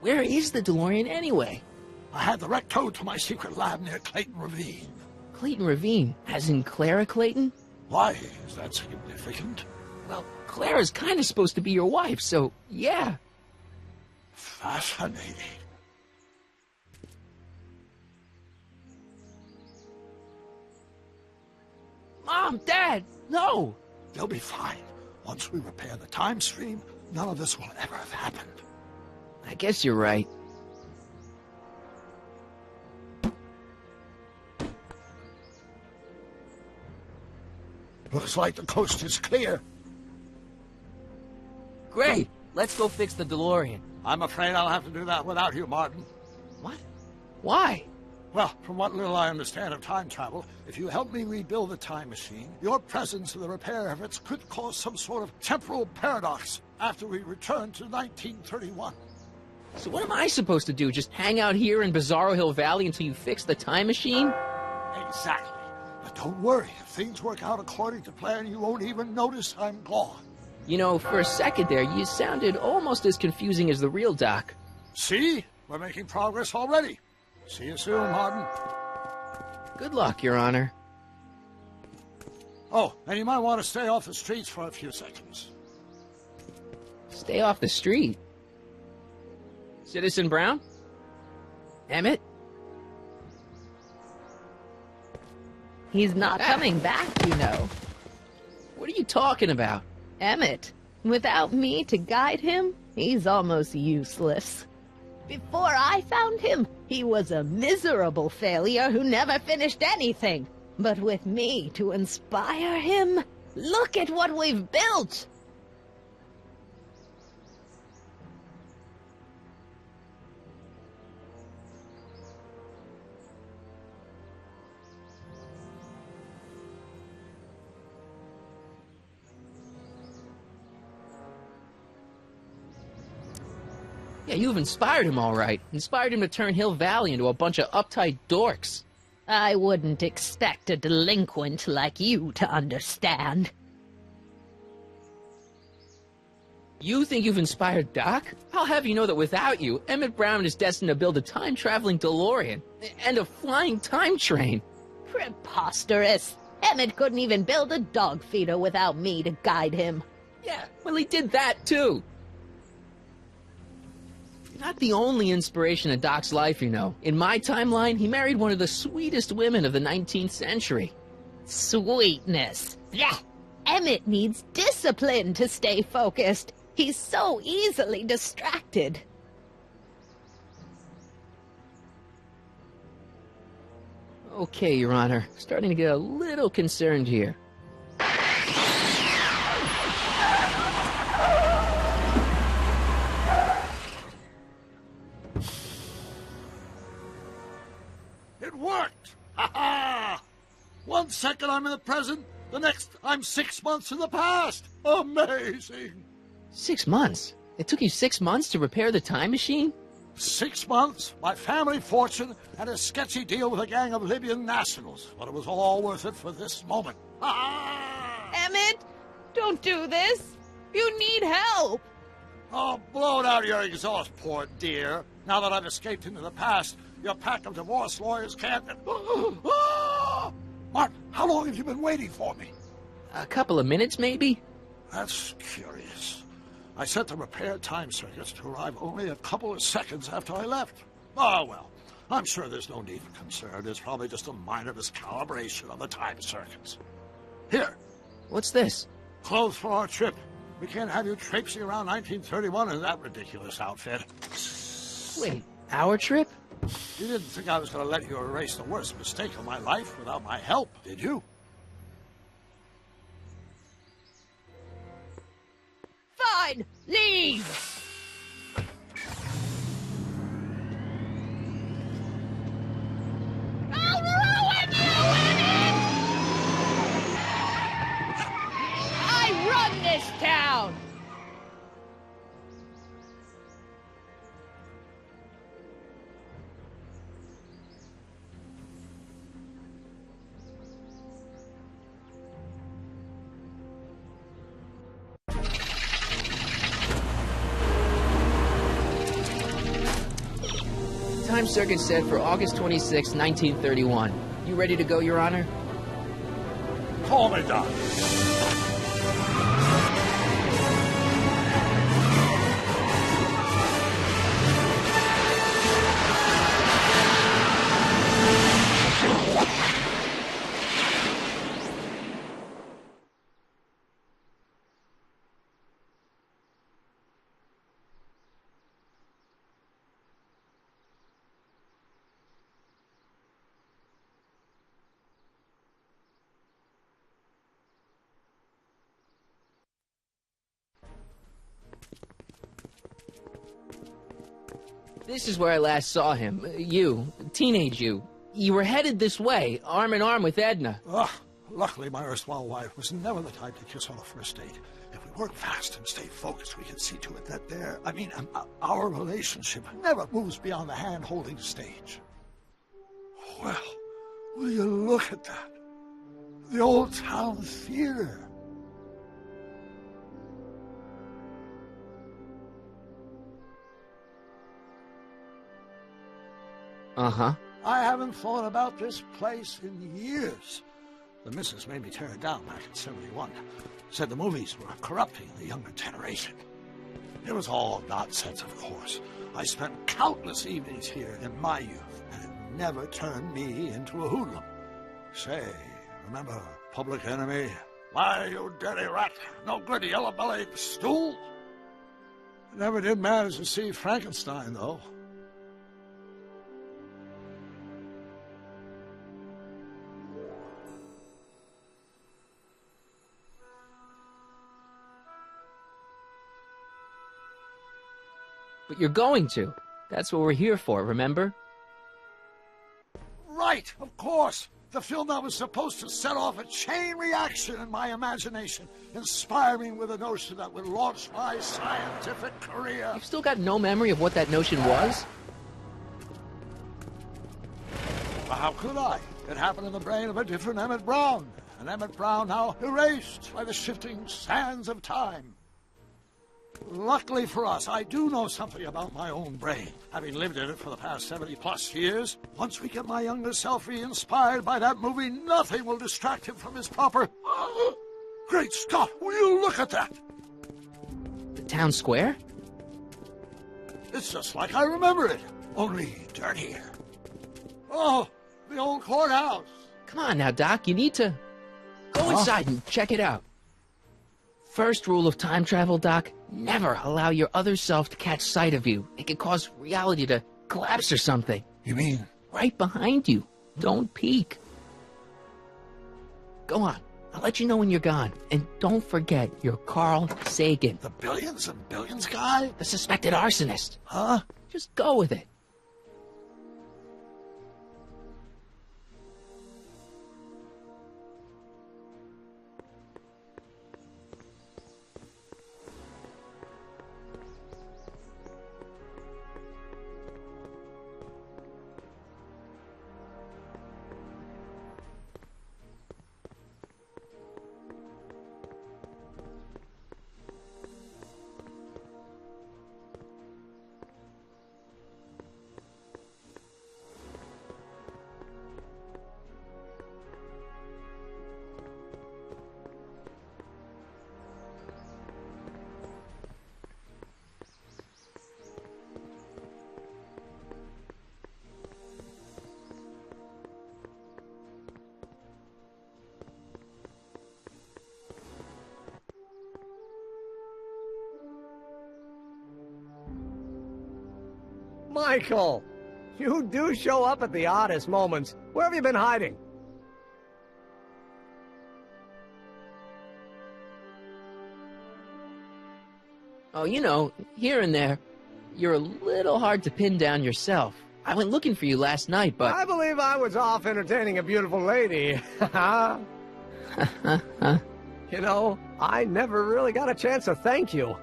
Where is the DeLorean anyway? I had the wreck towed to my secret lab near Clayton Ravine. Clayton Ravine? As in Clara Clayton? Why is that significant? Well, Clara's kind of supposed to be your wife, so yeah. Fascinating. Mom, Dad, no! They'll be fine. Once we repair the time stream, none of this will ever have happened. I guess you're right. Looks like the coast is clear. Great! Let's go fix the DeLorean. I'm afraid I'll have to do that without you, Martin. What? Why? Well, from what little I understand of time travel, if you help me rebuild the time machine, your presence in the repair efforts could cause some sort of temporal paradox after we return to 1931. So what am I supposed to do? Just hang out here in Bizarro Hill Valley until you fix the time machine? Exactly. But don't worry. If things work out according to plan, you won't even notice I'm gone. You know, for a second there, you sounded almost as confusing as the real Doc. See? We're making progress already. See you soon, Martin. Good luck, Your Honor. Oh, and you might want to stay off the streets for a few seconds. Stay off the street? Citizen Brown? Emmett? He's not coming back, you know. What are you talking about? Emmett. Without me to guide him, he's almost useless. Before I found him, he was a miserable failure who never finished anything. But with me to inspire him, look at what we've built! Yeah, you've inspired him all right. Inspired him to turn Hill Valley into a bunch of uptight dorks. I wouldn't expect a delinquent like you to understand. You think you've inspired Doc? I'll have you know that without you, Emmett Brown is destined to build a time-traveling DeLorean and a flying time train. Preposterous. Emmett couldn't even build a dog feeder without me to guide him. Yeah, well, he did that, too. You're not the only inspiration in Doc's life, you know. In my timeline, he married one of the sweetest women of the 19th century. Sweetness. Blech. Emmett needs discipline to stay focused. He's so easily distracted. Okay, Your Honor. Starting to get a little concerned here. It worked! Ha ha! 1 second I'm in the present, the next I'm 6 months in the past. Amazing! 6 months? It took you 6 months to repair the time machine? 6 months, my family fortune, and a sketchy deal with a gang of Libyan nationals. But it was all worth it for this moment. Emmett, don't do this. You need help. Oh, blow out your exhaust, poor dear. Now that I've escaped into the past, your pack of divorce lawyers can't... Martin, how long have you been waiting for me? A couple of minutes, maybe? That's curious. I set the repair time circuits to arrive only a couple of seconds after I left. Oh, well, I'm sure there's no need for concern. It's probably just a minor miscalibration of the time circuits. Here. What's this? Clothes for our trip. We can't have you traipsing around 1931 in that ridiculous outfit. Wait, our trip? You didn't think I was going to let you erase the worst mistake of my life without my help, did you? Fine, leave! I'll ruin you, Emmett! I run this town! Time circuit set for August 26, 1931. You ready to go, Your Honor? Call me Doc. This is where I last saw him. You, teenage you. You were headed this way, arm in arm with Edna. Ugh, Luckily, my erstwhile wife was never the type to kiss on a first date. If we work fast and stay focused, we can see to it that our relationship never moves beyond the hand-holding stage. Well, will you look at that? The Old Town Theater. Uh-huh. I haven't thought about this place in years. The missus made me tear it down back in '71. Said the movies were corrupting the younger generation. It was all nonsense, of course. I spent countless evenings here in my youth, and it never turned me into a hoodlum. Say, remember Public Enemy? Why, you dirty rat, no good yellow-bellied stool? I never did manage to see Frankenstein, though. But you're going to. That's what we're here for, remember? Right, of course. The film that was supposed to set off a chain reaction in my imagination, inspiring with a notion that would launch my scientific career. You've still got no memory of what that notion was? Well, how could I? It happened in the brain of a different Emmett Brown. An Emmett Brown now erased by the shifting sands of time. Luckily for us, I do know something about my own brain, having lived in it for the past 70-plus years. Once we get my younger self re-inspired by that movie, nothing will distract him from his proper... Great Scott, will you look at that? The town square? It's just like I remember it, only dirtier. Oh, the old courthouse. Come on now, Doc, you need to... Go inside and check it out. First rule of time travel, Doc, never allow your other self to catch sight of you. It could cause reality to collapse or something. You mean? Right behind you. Don't peek. Go on. I'll let you know when you're gone. And don't forget, you're Carl Sagan. The billions and billions guy? The suspected arsonist. Huh? Just go with it. Michael! You do show up at the oddest moments. Where have you been hiding? Oh, you know, here and there, you're a little hard to pin down yourself. I went looking for you last night, but... I believe I was off entertaining a beautiful lady. You know, I never really got a chance to thank you.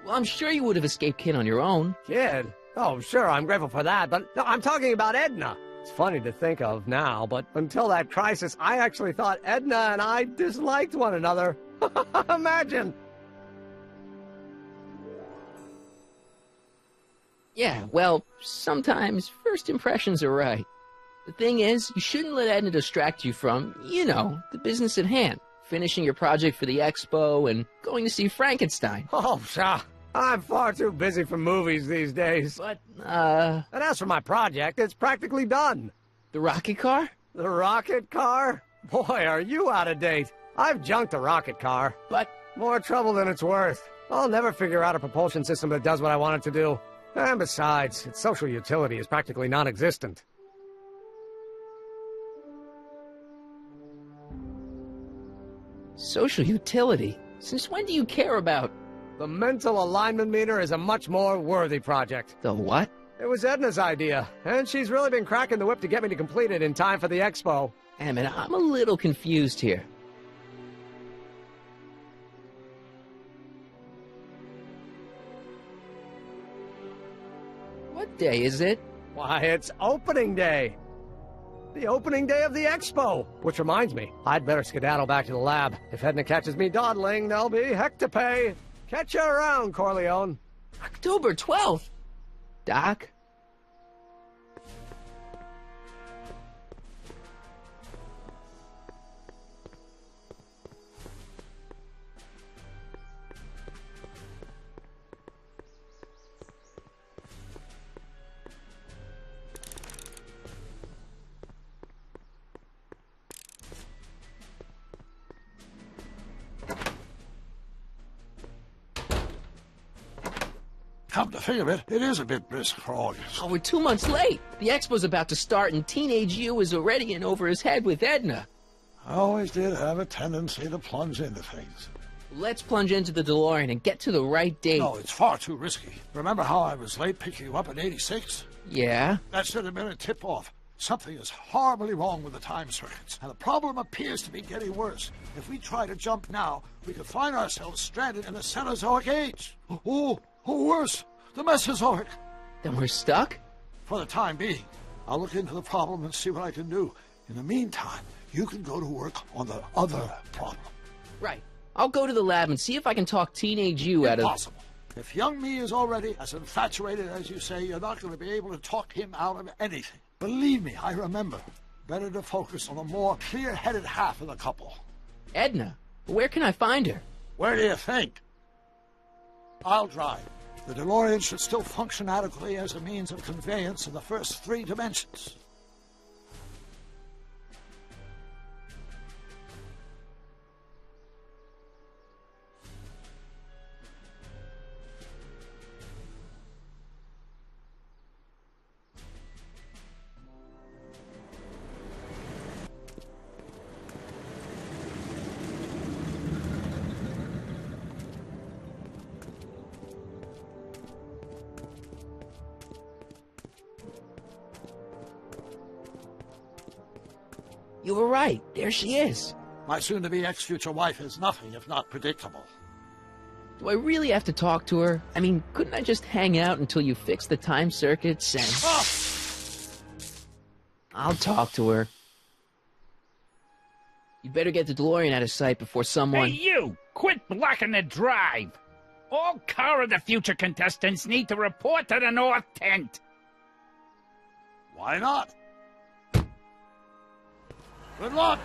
Well, I'm sure you would have escaped Kid on your own. Kid? Oh, sure, I'm grateful for that, but no, I'm talking about Edna. It's funny to think of now, but until that crisis, I actually thought Edna and I disliked one another. Imagine! Yeah, well, sometimes first impressions are right. The thing is, you shouldn't let Edna distract you from, you know, the business at hand. Finishing your project for the expo and going to see Frankenstein. Oh, pshaw. I'm far too busy for movies these days. But, And as for my project, it's practically done. The rocket car? The rocket car? Boy, are you out of date. I've junked the rocket car. But... more trouble than it's worth. I'll never figure out a propulsion system that does what I want it to do. And besides, its social utility is practically non-existent. Social utility? Since when do you care about... The mental alignment meter is a much more worthy project. The what? It was Edna's idea, and she's really been cracking the whip to get me to complete it in time for the expo. Damn it, I'm a little confused here. What day is it? Why, it's opening day. The opening day of the expo. Which reminds me, I'd better skedaddle back to the lab. If Edna catches me dawdling, there'll be heck to pay. Catch you around, Corleone. October 12th? Doc? Come to think of it, it is a bit brisk for August. Oh, we're 2 months late. The expo's about to start and teenage you is already in over his head with Edna. I always did have a tendency to plunge into things. Let's plunge into the DeLorean and get to the right date. No, it's far too risky. Remember how I was late picking you up in '86? Yeah? That should have been a tip-off. Something is horribly wrong with the time circuits, and the problem appears to be getting worse. If we try to jump now, we could find ourselves stranded in the Cenozoic age. Or worse, the Mesozoic. Then we're stuck? For the time being. I'll look into the problem and see what I can do. In the meantime, you can go to work on the other problem. Right. I'll go to the lab and see if I can talk teenage you out of... Impossible. If young me is already as infatuated as you say, you're not going to be able to talk him out of anything. Believe me, I remember. Better to focus on the more clear-headed half of the couple. Edna? Where can I find her? Where do you think? I'll drive. The DeLorean should still function adequately as a means of conveyance in the first 3 dimensions. You were right. There she is. My soon-to-be ex-future wife is nothing if not predictable. Do I really have to talk to her? I mean, couldn't I just hang out until you fix the time circuits and... I'll talk to her. You better get the DeLorean out of sight before someone... Hey, you! Quit blocking the drive! All Car of the Future contestants need to report to the North Tent. Why not? Good luck!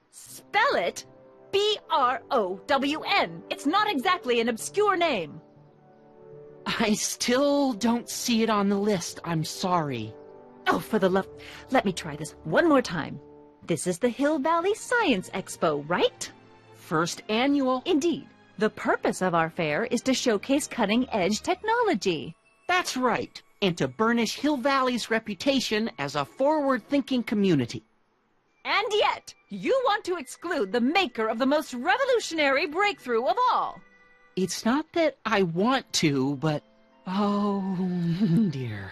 Spell it B-R-O-W-N. It's not exactly an obscure name. I still don't see it on the list. I'm sorry. Oh, for the love... Let me try this one more time. This is the Hill Valley Science Expo, right? First annual. Indeed. The purpose of our fair is to showcase cutting-edge technology. That's right. And to burnish Hill Valley's reputation as a forward-thinking community. And yet, you want to exclude the maker of the most revolutionary breakthrough of all. It's not that I want to, but... oh, dear.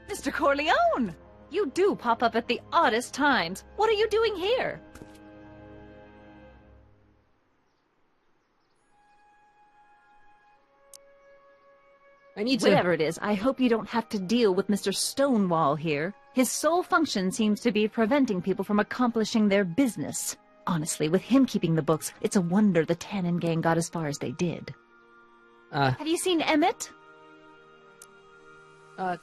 Mr. Corleone! You do pop up at the oddest times. What are you doing here? I need to... Whatever it is, I hope you don't have to deal with Mr. Stonewall here. His sole function seems to be preventing people from accomplishing their business. Honestly, with him keeping the books, it's a wonder the Tannen gang got as far as they did. Have you seen Emmett? No.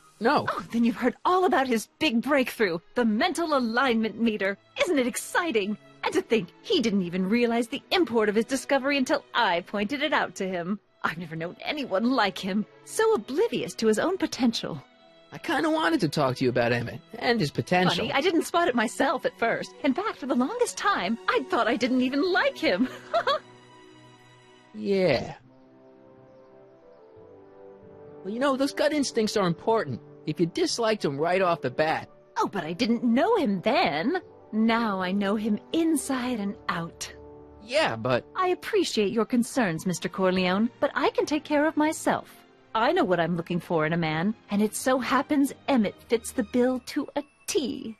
Oh, then you've heard all about his big breakthrough, the mental alignment meter. Isn't it exciting? And to think, he didn't even realize the import of his discovery until I pointed it out to him. I've never known anyone like him, so oblivious to his own potential. I kind of wanted to talk to you about Emmett and his potential. Funny, I didn't spot it myself at first. In fact, for the longest time, I thought I didn't even like him. Yeah. Well, you know, those gut instincts are important. If you disliked him right off the bat. Oh, but I didn't know him then. Now I know him inside and out. Yeah, but... I appreciate your concerns, Mr. Corleone, but I can take care of myself. I know what I'm looking for in a man, and it so happens Emmett fits the bill to a T.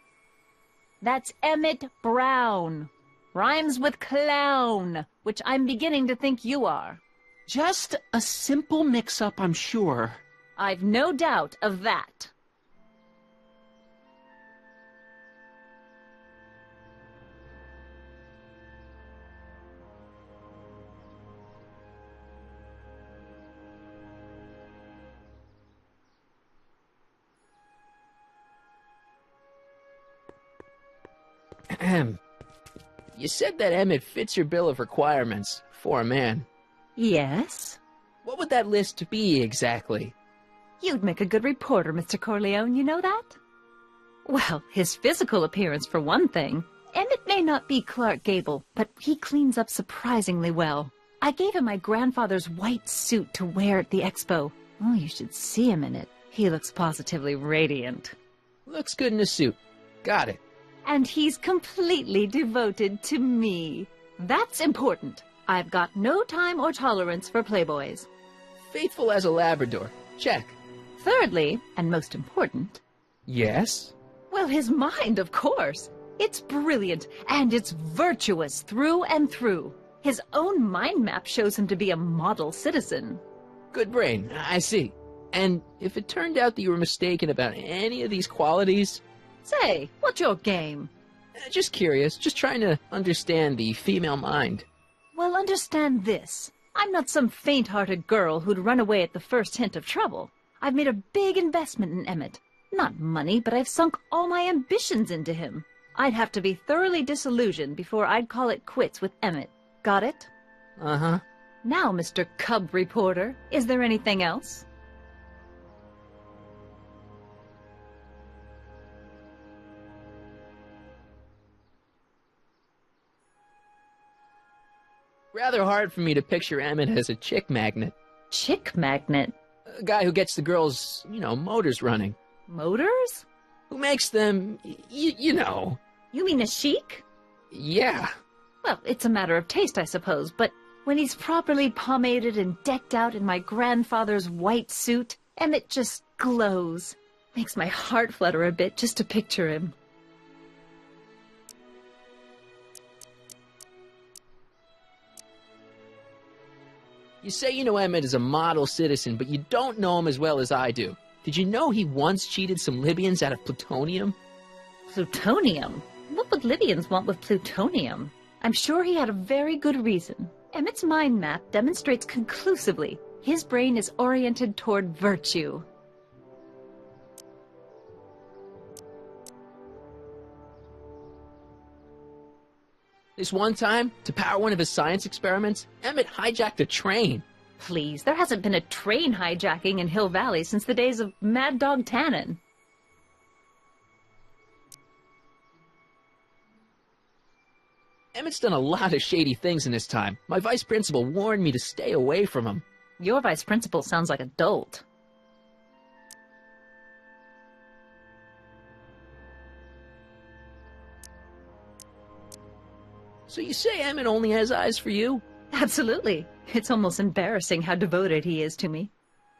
That's Emmett Brown. Rhymes with clown, which I'm beginning to think you are. Just a simple mix-up, I'm sure. I've no doubt of that. You said that Emmett fits your bill of requirements for a man. Yes? What would that list be exactly? You'd make a good reporter, Mr. Corleone, you know that? Well, his physical appearance for one thing. Emmett may not be Clark Gable, but he cleans up surprisingly well. I gave him my grandfather's white suit to wear at the expo. Oh, you should see him in it. He looks positively radiant. Looks good in a suit. Got it. And he's completely devoted to me. That's important. I've got no time or tolerance for playboys. Faithful as a Labrador. Check. Thirdly, and most important... Yes? Well, his mind, of course. It's brilliant, and it's virtuous through and through. His own mind map shows him to be a model citizen. Good brain, I see. And if it turned out that you were mistaken about any of these qualities... Say, what's your game? Just curious, just trying to understand the female mind. Well, understand this. I'm not some faint-hearted girl who'd run away at the first hint of trouble. I've made a big investment in Emmett. Not money, but I've sunk all my ambitions into him. I'd have to be thoroughly disillusioned before I'd call it quits with Emmett. Got it? Uh-huh. Now, Mr. Cub Reporter, is there anything else? Rather hard for me to picture Emmett as a chick magnet. Chick magnet? A guy who gets the girls, you know, motors running. Motors? Who makes them, you know. You mean a chic? Yeah. Well, it's a matter of taste, I suppose, but when he's properly pomaded and decked out in my grandfather's white suit, Emmett just glows. Makes my heart flutter a bit just to picture him. You say you know Emmett is a model citizen, but you don't know him as well as I do. Did you know he once cheated some Libyans out of plutonium? Plutonium? What would Libyans want with plutonium? I'm sure he had a very good reason. Emmett's mind map demonstrates conclusively his brain is oriented toward virtue. This one time, to power one of his science experiments, Emmett hijacked a train. Please, there hasn't been a train hijacking in Hill Valley since the days of Mad Dog Tannen. Emmett's done a lot of shady things in his time. My vice principal warned me to stay away from him. Your vice principal sounds like a dolt. So you say Emmett only has eyes for you? Absolutely. It's almost embarrassing how devoted he is to me.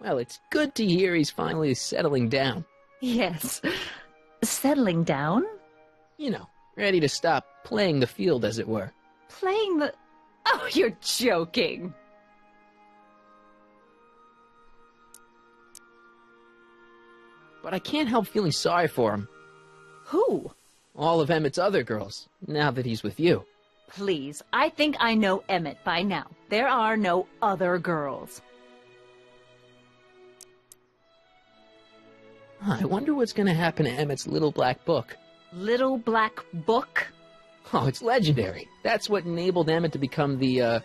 Well, it's good to hear he's finally settling down. Yes. Settling down? You know, ready to stop playing the field, as it were. Playing the... Oh, you're joking. But I can't help feeling sorry for him. Who? All of Emmett's other girls, now that he's with you. Please, I think I know Emmett by now. There are no other girls. I wonder what's going to happen to Emmett's little black book. Little black book? Oh, it's legendary. That's what enabled Emmett to become the,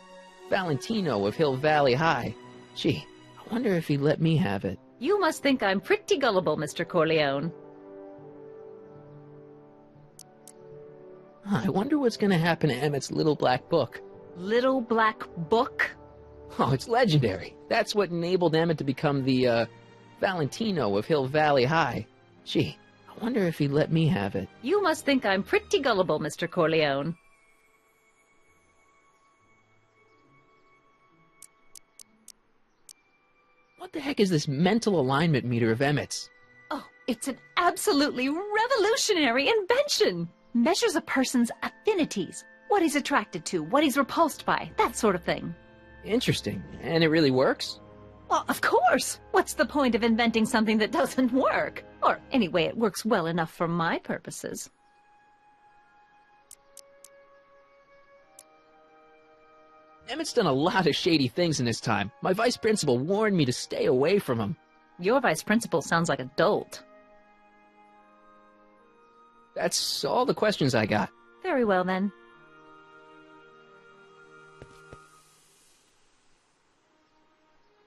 Valentino of Hill Valley High. Gee, I wonder if he'd let me have it. You must think I'm pretty gullible, Mr. Corleone. I wonder what's going to happen to Emmett's little black book. Little black book? Oh, it's legendary. That's what enabled Emmett to become the, Valentino of Hill Valley High. Gee, I wonder if he'd let me have it. You must think I'm pretty gullible, Mr. Corleone. What the heck is this mental alignment meter of Emmett's? Oh, it's an absolutely revolutionary invention! Measures a person's affinities, what he's attracted to, what he's repulsed by, that sort of thing. Interesting. And it really works? Well, of course! What's the point of inventing something that doesn't work? Or, anyway, it works well enough for my purposes. Emmett's done a lot of shady things in his time. My vice principal warned me to stay away from him. Your vice principal sounds like a dolt. That's all the questions I got. Very well, then.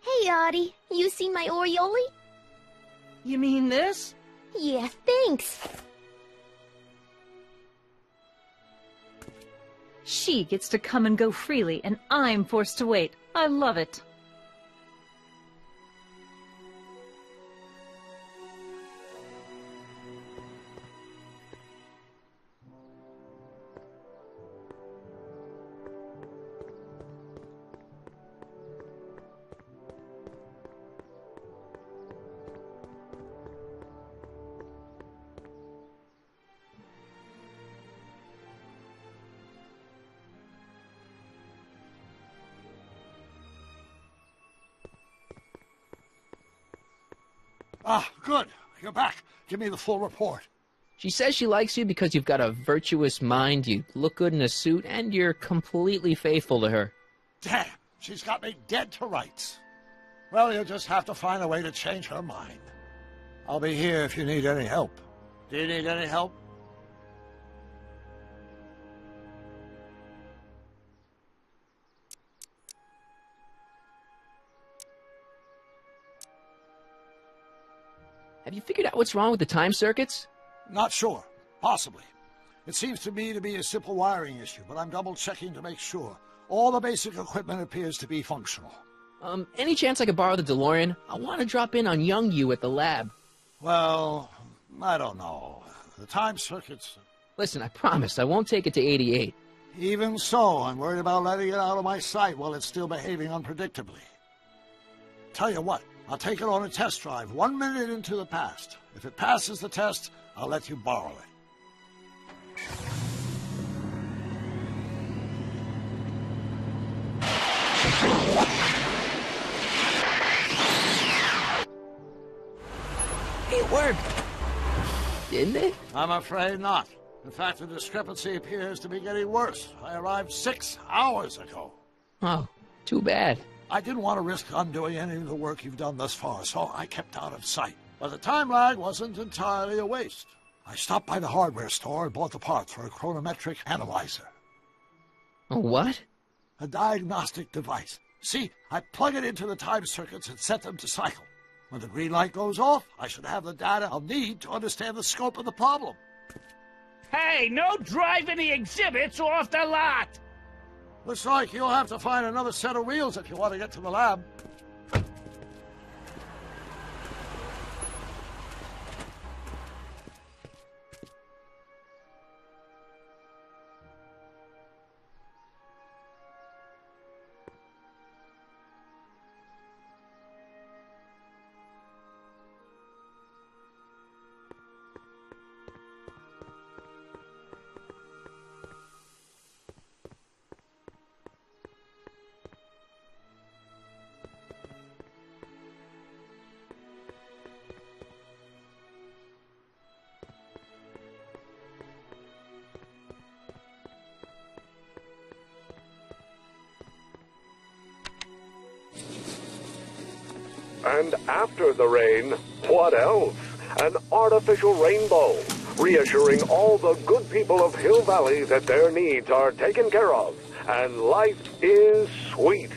Hey, Artie. You seen my Oriole? You mean this? Yeah, thanks. She gets to come and go freely, and I'm forced to wait. I love it. Ah, good. You're back. Give me the full report. She says she likes you because you've got a virtuous mind, you look good in a suit, and you're completely faithful to her. Damn, she's got me dead to rights. Well, you'll just have to find a way to change her mind. I'll be here if you need any help. Do you need any help? Have you figured out what's wrong with the time circuits? Not sure. Possibly. It seems to me to be a simple wiring issue, but I'm double-checking to make sure. All the basic equipment appears to be functional. Any chance I could borrow the DeLorean? I want to drop in on young you at the lab. Well, I don't know. The time circuits... Listen, I promise I won't take it to 88. Even so, I'm worried about letting it out of my sight while it's still behaving unpredictably. Tell you what, I'll take it on a test drive 1 minute into the past. If it passes the test, I'll let you borrow it. It worked. Didn't it? I'm afraid not. In fact, the discrepancy appears to be getting worse. I arrived 6 hours ago. Oh, too bad. I didn't want to risk undoing any of the work you've done thus far, so I kept out of sight. But the time lag wasn't entirely a waste. I stopped by the hardware store and bought the parts for a chronometric analyzer. A what? A diagnostic device. See, I plug it into the time circuits and set them to cycle. When the green light goes off, I should have the data I'll need to understand the scope of the problem. Hey, no driving the exhibits off the lot! Looks like you'll have to find another set of wheels if you want to get to the lab. And after the rain, what else? An artificial rainbow, reassuring all the good people of Hill Valley that their needs are taken care of, and life is sweet.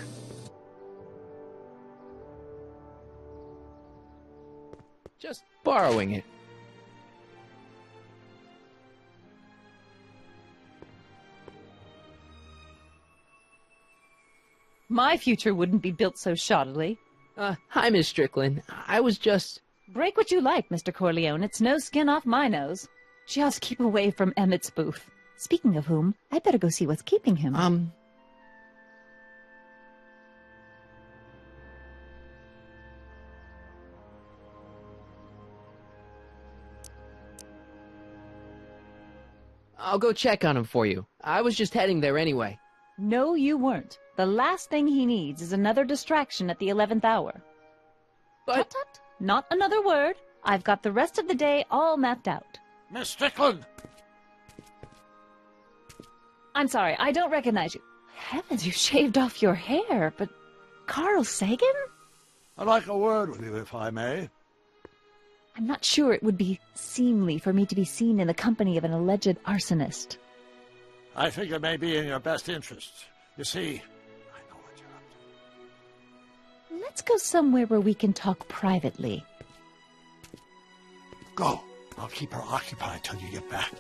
borrowing it. My future wouldn't be built so shoddily. Hi, Miss Strickland. I was just... Break what you like, Mr. Corleone. It's no skin off my nose. Just keep away from Emmett's booth. Speaking of whom, I'd better go see what's keeping him. I'll go check on him for you. I was just heading there anyway. No, you weren't. The last thing he needs is another distraction at the 11th hour. But... Tut, not another word. I've got the rest of the day all mapped out. Miss Strickland! I'm sorry, I don't recognize you. Heavens, you shaved off your hair, but... Carl Sagan? I'd like a word with you, if I may. I'm not sure it would be seemly for me to be seen in the company of an alleged arsonist. I think it may be in your best interests. You see, I know what you're up to. Let's go somewhere where we can talk privately. Go. I'll keep her occupied till you get back.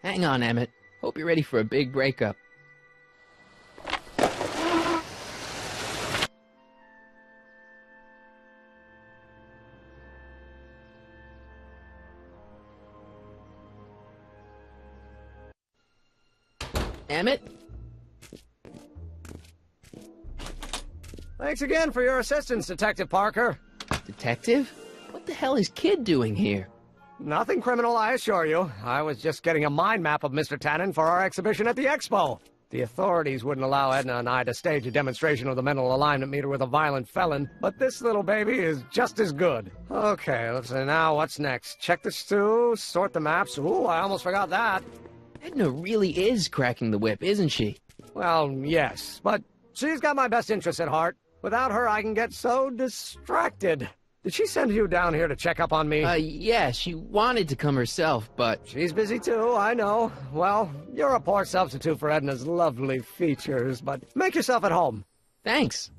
Hang on, Emmett. Hope you're ready for a big breakup. Emmett? Thanks again for your assistance, Detective Parker. Detective? What the hell is Kid doing here? Nothing criminal, I assure you. I was just getting a mind map of Mr. Tannen for our exhibition at the Expo. The authorities wouldn't allow Edna and I to stage a demonstration of the mental alignment meter with a violent felon, but this little baby is just as good. Okay, let's see, now what's next? Check the stew, sort the maps. Ooh, I almost forgot that. Edna really is cracking the whip, isn't she? Well, yes, but she's got my best interests at heart. Without her, I can get so distracted. Did she send you down here to check up on me? Yeah, she wanted to come herself, but... She's busy too, I know. Well, you're a poor substitute for Edna's lovely features, but make yourself at home. Thanks.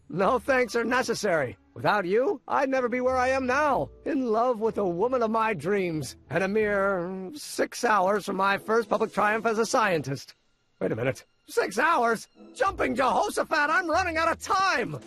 No thanks are necessary. Without you, I'd never be where I am now, in love with the woman of my dreams, and a mere 6 hours from my first public triumph as a scientist. Wait a minute. 6 hours? Jumping Jehoshaphat, I'm running out of time!